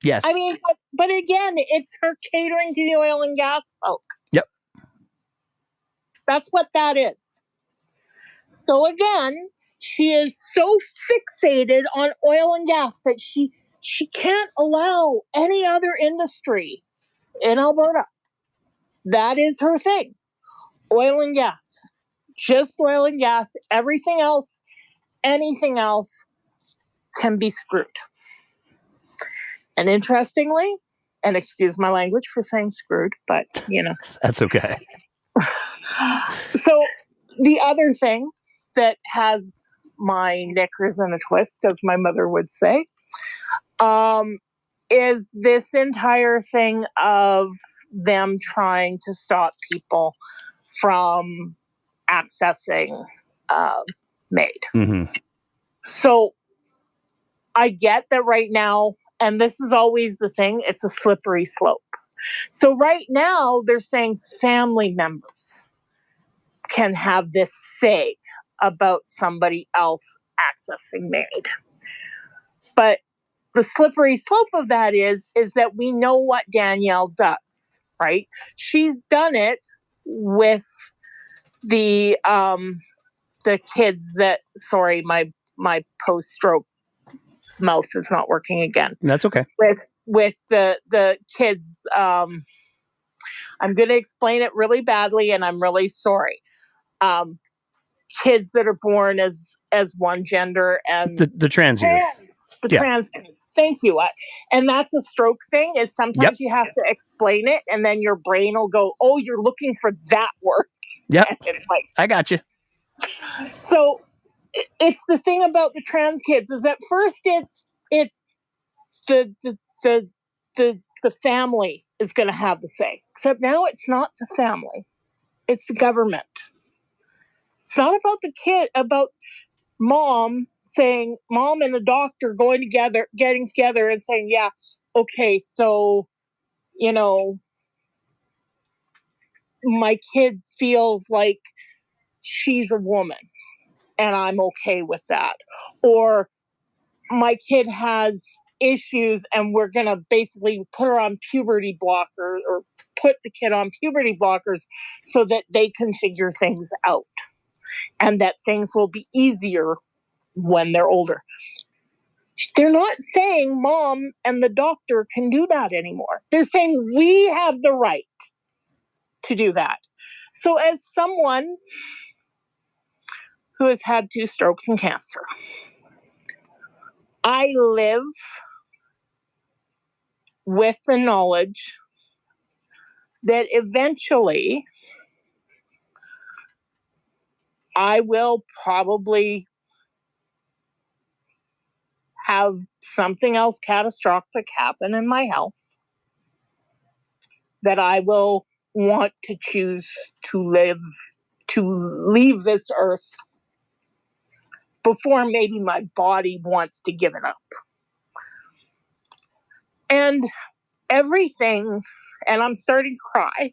Yes. I mean, but again, it's her catering to the oil and gas folk. Yep. That's what that is. So again, she is so fixated on oil and gas that she can't allow any other industry in Alberta. That is her thing. Oil and gas. Just oil and gas. Everything else, anything else, can be screwed. And interestingly, and excuse my language for saying screwed, but That's okay. So the other thing that has my knickers in a twist, as my mother would say, is this entire thing of them trying to stop people from accessing MAID. Mm-hmm. So I get that right now, and this is always the thing, it's a slippery slope. So right now they're saying family members can have this say about somebody else accessing MAID. But the slippery slope of that is that we know what Danielle does, right? She's done it with the kids that, sorry, my post-stroke mouth is not working again. That's okay. With the kids, I'm going to explain it really badly, and I'm really sorry. Kids that are born as one gender and the trans youth. Trans kids. Thank you. And that's a stroke thing, is sometimes you have to explain it, and then your brain will go, oh, you're looking for that word. Yep. I got you. So it's the thing about the trans kids is at first it's the family is going to have the say, except now it's not the family, it's the government. It's not about the kid, about mom and the doctor getting together and saying, yeah, okay, so my kid feels like she's a woman and I'm okay with that, or my kid has issues and we're going to basically put her on puberty blockers, or put the kid on puberty blockers so that they can figure things out and that things will be easier when they're older. They're not saying mom and the doctor can do that anymore. They're saying we have the right to do that. So as someone who has had 2 strokes and cancer, I live with the knowledge that eventually I will probably have something else catastrophic happen in my health, that I will want to choose to leave this earth before maybe my body wants to give it up. And everything, and I'm starting to cry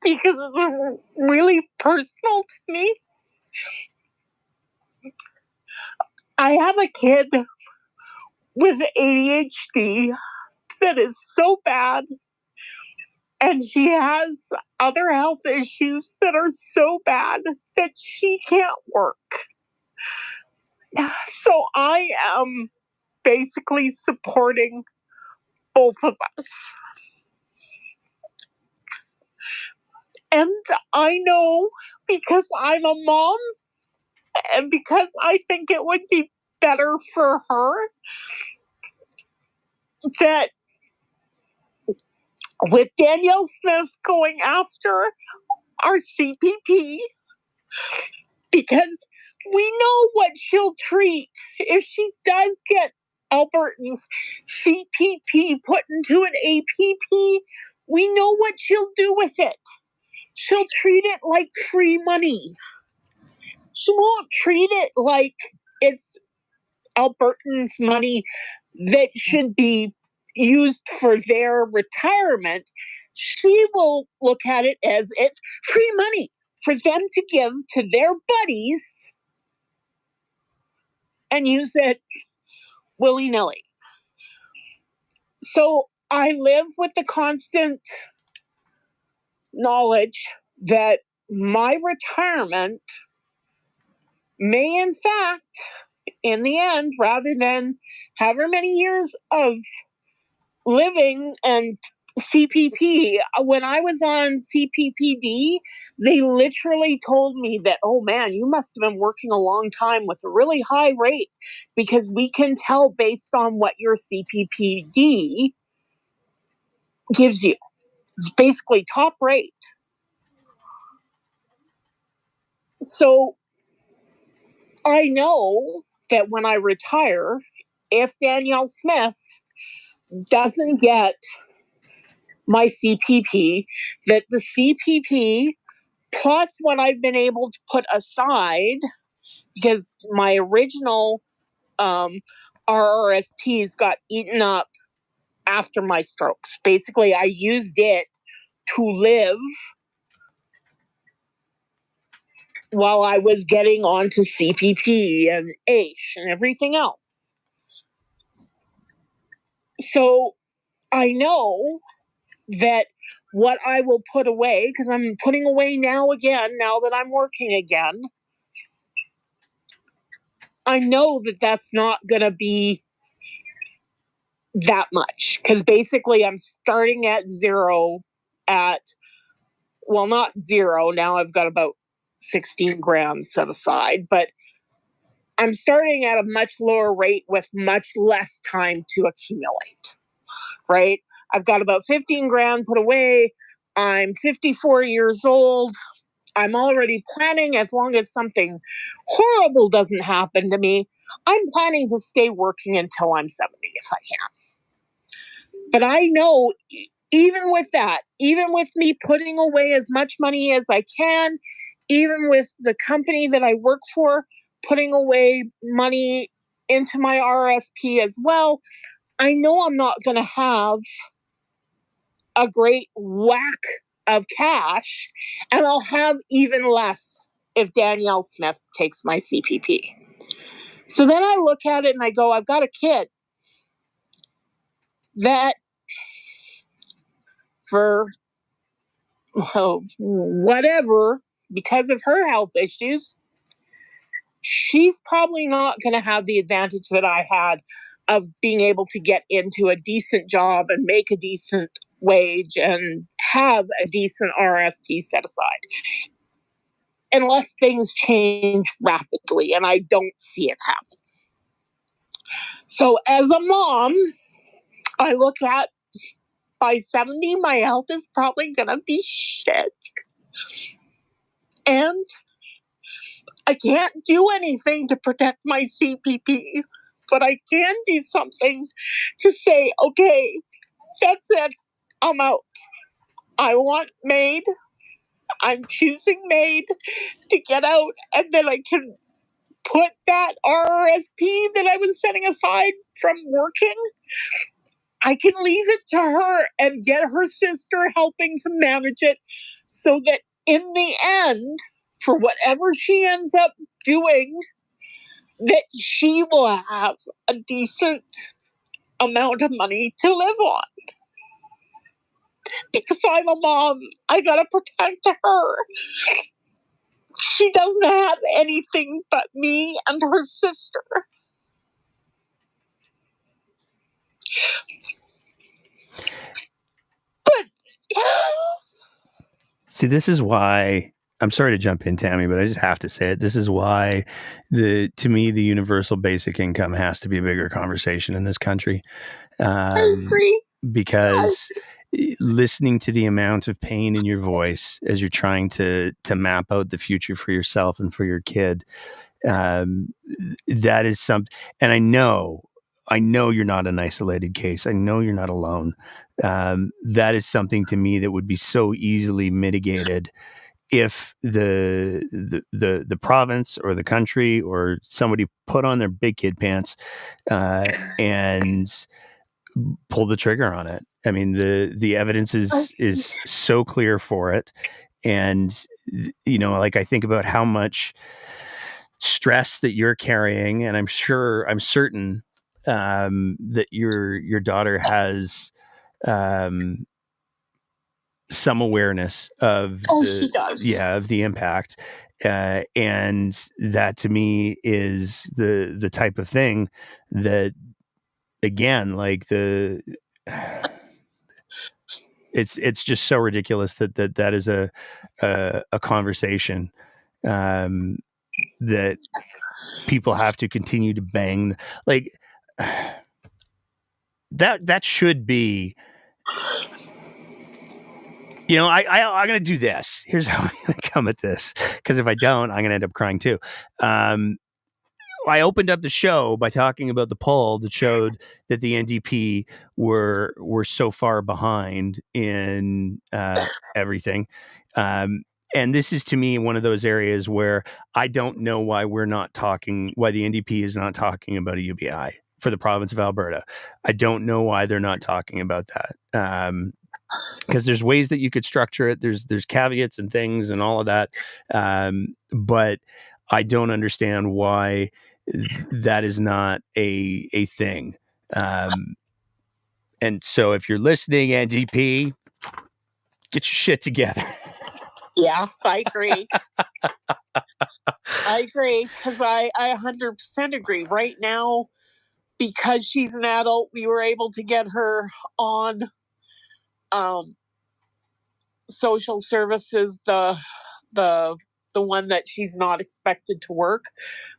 because it's really personal to me. I have a kid with ADHD that is so bad, and she has other health issues that are so bad that she can't work. So I am basically supporting both of us. And I know, because I'm a mom and because I think it would be better for her, that with Danielle Smith going after our CPP, because we know what she'll treat if she does get Albertans CPP put into an APP. We know what she'll do with it. She'll treat it like free money. She won't treat it like it's Albertans' money that should be used for their retirement. She will look at it as it's free money for them to give to their buddies and use it willy-nilly. So I live with the constant knowledge that my retirement may, in fact, in the end, rather than however many years of living and CPP, when I was on CPPD, they literally told me that, oh man, you must have been working a long time with a really high rate, because we can tell based on what your CPPD gives you. It's basically top rate. So I know that when I retire, if Danielle Smith doesn't get my CPP, that the CPP plus what I've been able to put aside, because my original RRSPs got eaten up after my strokes. Basically, I used it to live while I was getting onto CPP and AISH and everything else. So I know that what I will put away, because I'm putting away now again, now that I'm working again, I know that that's not going to be that much, because basically I'm starting at zero not zero. Now I've got about 16 grand set aside, but I'm starting at a much lower rate with much less time to accumulate, right? I've got about 15 grand put away. I'm 54 years old. I'm already planning, as long as something horrible doesn't happen to me, I'm planning to stay working until I'm 70 if I can. But I know even with that, even with me putting away as much money as I can, even with the company that I work for putting away money into my RSP as well, I know I'm not going to have a great whack of cash, and I'll have even less if Danielle Smith takes my CPP. So then I look at it and I go, I've got a kid that for whatever, because of her health issues, she's probably not going to have the advantage that I had of being able to get into a decent job and make a decent wage and have a decent RSP set aside. Unless things change rapidly, and I don't see it happen. So as a mom, I look at, by 70, my health is probably going to be shit. And I can't do anything to protect my CPP, but I can do something to say, okay, that's it. I'm out. I want MAID. I'm choosing MAID to get out, and then I can put that RRSP that I was setting aside from working, I can leave it to her and get her sister helping to manage it, so that in the end, for whatever she ends up doing, that she will have a decent amount of money to live on. Because I'm a mom, I gotta protect her. She doesn't have anything but me and her sister. But see, this is why, I'm sorry to jump in, Tammy, but I just have to say it. This is why to me, the universal basic income has to be a bigger conversation in this country. I agree. Because listening to the amount of pain in your voice as you're trying to map out the future for yourself and for your kid, that is something. And I know you're not an isolated case. I know you're not alone. That is something to me that would be so easily mitigated if the province or the country or somebody put on their big kid pants and pull the trigger on it. I mean, the evidence is so clear for it. And, like I think about how much stress that you're carrying, and I'm certain that your daughter has some awareness of she does. of the impact. And that to me is the type of thing that, again, like It's just so ridiculous that is a conversation that people have to continue to bang. Like that should be. I'm going to do this. Here's how I'm going to come at this, because if I don't, I'm going to end up crying too. I opened up the show by talking about the poll that showed that the NDP were so far behind in everything. And this is, to me, one of those areas where I don't know why why the NDP is not talking about a UBI for the province of Alberta. I don't know why they're not talking about that. Because there's ways that you could structure it. There's caveats and things and all of that. But I don't understand why that is not a thing. And so if you're listening, NDP, get your shit together. Yeah, I agree. I agree, because I 100% agree. Right now, because she's an adult, we were able to get her on social services, the one that she's not expected to work.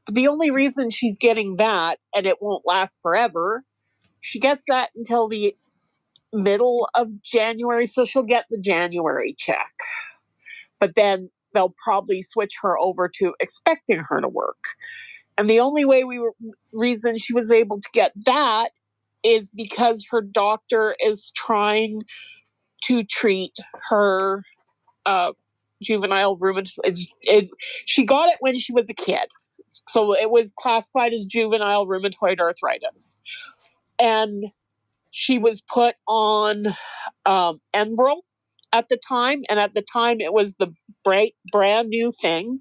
But the only reason she's getting that, and it won't last forever, she gets that until the middle of January, so she'll get the January check. But then they'll probably switch her over to expecting her to work. And the only reason she was able to get that is because her doctor is trying to treat her juvenile rheumatoid. She got it when she was a kid, so it was classified as juvenile rheumatoid arthritis, and she was put on Enbrel at the time, and at the time it was the brand new thing.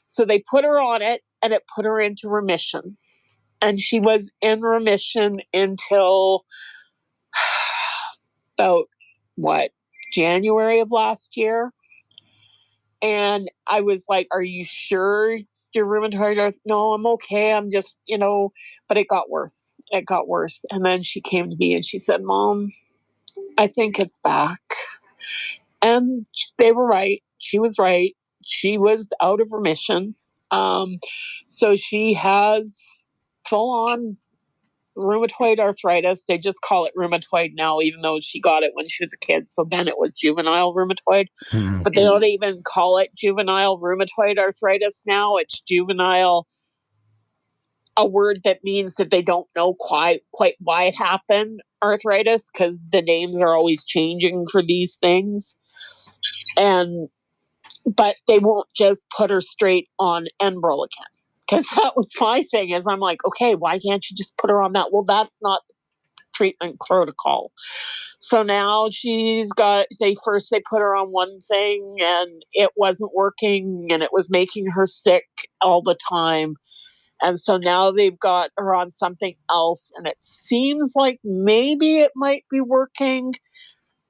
So they put her on it, and it put her into remission, and she was in remission until about January of last year. And I was like, "Are you sure you're rheumatoid arthritis?" "No, I'm okay. I'm just, but it got worse. It got worse. And then she came to me and she said, "Mom, I think it's back." And they were right. She was right. She was out of remission. So she has full on rheumatoid arthritis. They just call it rheumatoid now, even though she got it when she was a kid. So then it was juvenile rheumatoid. But they don't even call it juvenile rheumatoid arthritis now. It's juvenile, a word that means that they don't know quite why it happened, arthritis, because the names are always changing for these things. But they won't just put her straight on Enbrel again. Because that was my thing, is I'm like, okay, why can't you just put her on that? Well, that's not treatment protocol. So now they put her on one thing and it wasn't working and it was making her sick all the time. And so now they've got her on something else, and it seems like maybe it might be working,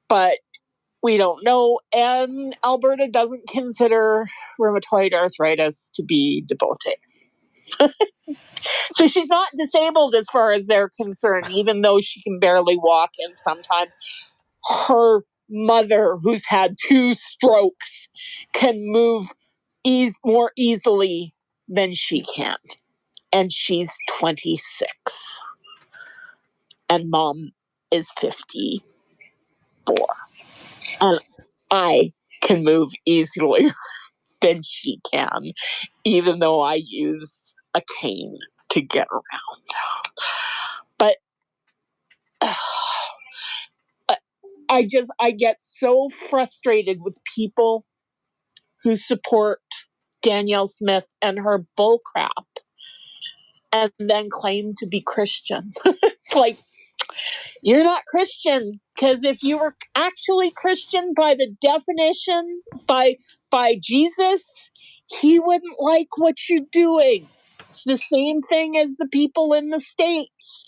but we don't know. And Alberta doesn't consider rheumatoid arthritis to be debilitating. So she's not disabled as far as they're concerned, even though she can barely walk. And sometimes her mother, who's had 2 strokes, can move more easily than she can. And she's 26. And Mom is 54. And I can move easily than she can, even though I use a cane to get around. But I get so frustrated with people who support Danielle Smith and her bullcrap and then claim to be Christian. It's like, you're not Christian, because if you were actually Christian by the definition, by Jesus, he wouldn't like what you're doing. It's the same thing as the people in the States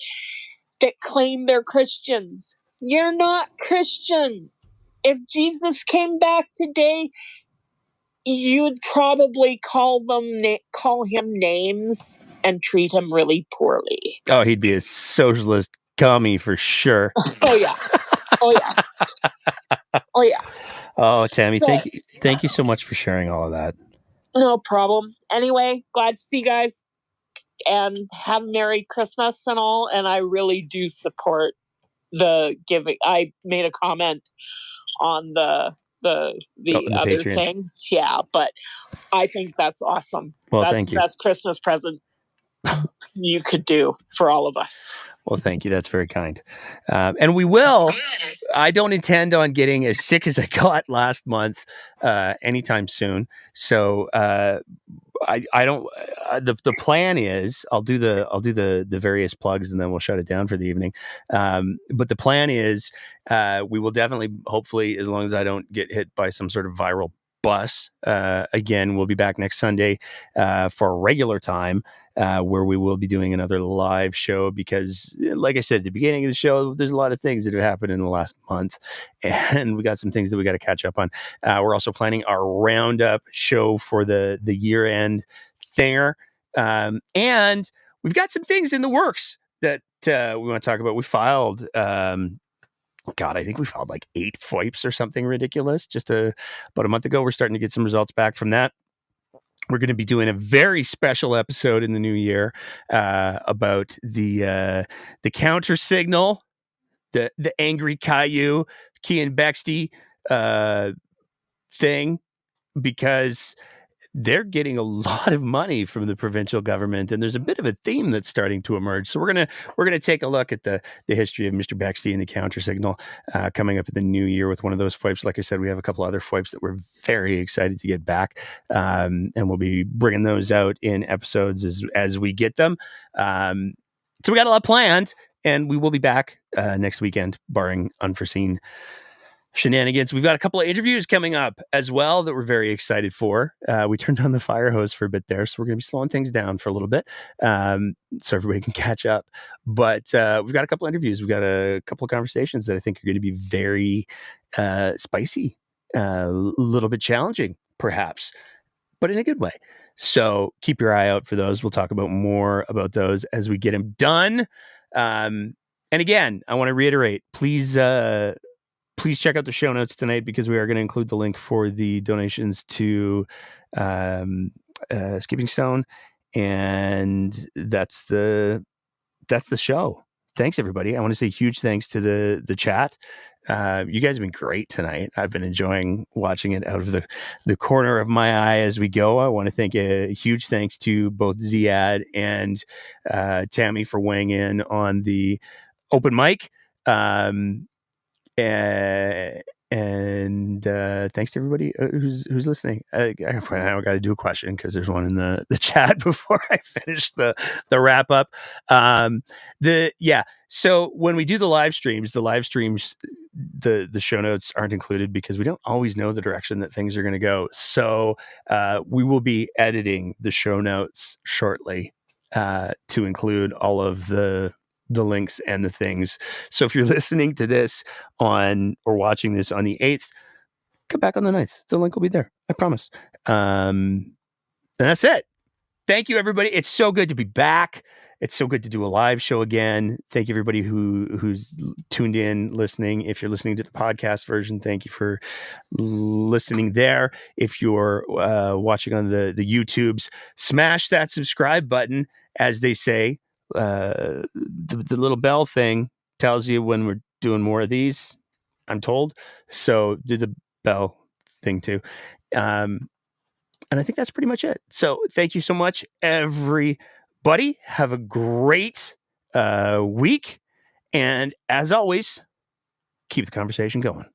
that claim they're Christians. You're not Christian. If Jesus came back today, you'd probably call him names and treat him really poorly. Oh, he'd be a socialist commie for sure. Oh yeah. Oh, yeah. Oh, Tammy, thank you so much for sharing all of that. No problem. Anyway, glad to see you guys and have a Merry Christmas and all. And I really do support the giving. I made a comment on the other Patreon thing. Yeah, but I think that's awesome. Well, that's thank you. the best Christmas present you could do for all of us. Well, thank you. That's very kind. And we will. I don't intend on getting as sick as I got last month anytime soon. So I don't. The plan is I'll do the various plugs and then we'll shut it down for the evening. But the plan is we will definitely, hopefully, as long as I don't get hit by some sort of viral bus, again, we'll be back next Sunday for a regular time. Where we will be doing another live show because, like I said at the beginning of the show, there's a lot of things that have happened in the last month, and we got some things that we got to catch up on. We're also planning our roundup show for the year-end thinger, and we've got some things in the works that we want to talk about. We filed, I think we filed like 8 FOIPs or something ridiculous just about a month ago. We're starting to get some results back from that. We're going to be doing a very special episode in the new year about the counter signal, the angry Caillou, Cian Bexty thing, because they're getting a lot of money from the provincial government, and there's a bit of a theme that's starting to emerge. So we're gonna take a look at the history of Mr. Bexty and the counter signal coming up in the new year with one of those FOIPs. Like I said, we have a couple other FOIPs that we're very excited to get back, and we'll be bringing those out in episodes as we get them. So we got a lot planned, and we will be back next weekend, barring unforeseen shenanigans. We've got a couple of interviews coming up as well that we're very excited for. We turned on the fire hose for a bit there, so we're going to be slowing things down for a little bit so everybody can catch up. But we've got a couple of interviews. We've got a couple of conversations that I think are going to be very spicy, a little bit challenging, perhaps, but in a good way. So keep your eye out for those. We'll talk about more about those as we get them done. And again, I want to reiterate, please check out the show notes tonight because we are going to include the link for the donations to Skipping Stone, and that's the show. Thanks, everybody. I want to say huge thanks to the chat. You guys have been great tonight. I've been enjoying watching it out of the corner of my eye as we go. I want to thank a huge thanks to both Ziad and Tammy for weighing in on the open mic. And thanks to everybody who's listening. I got to do a question because there's one in the chat before I finish the wrap up. So when we do the live streams, the show notes aren't included because we don't always know the direction that things are going to go. So we will be editing the show notes shortly to include all of the links and the things. So if you're listening to this or watching this on the 8th, come back on the 9th. The link will be there. I promise. And that's it. Thank you, everybody. It's so good to be back. It's so good to do a live show again. Thank you, everybody who's tuned in, listening. If you're listening to the podcast version, thank you for listening there. If you're watching on the YouTubes, smash that subscribe button, as they say. The little bell thing tells you when we're doing more of these, I'm told. So do the bell thing too. And I think that's pretty much it. So thank you so much, everybody. Have a great week. And as always, keep the conversation going.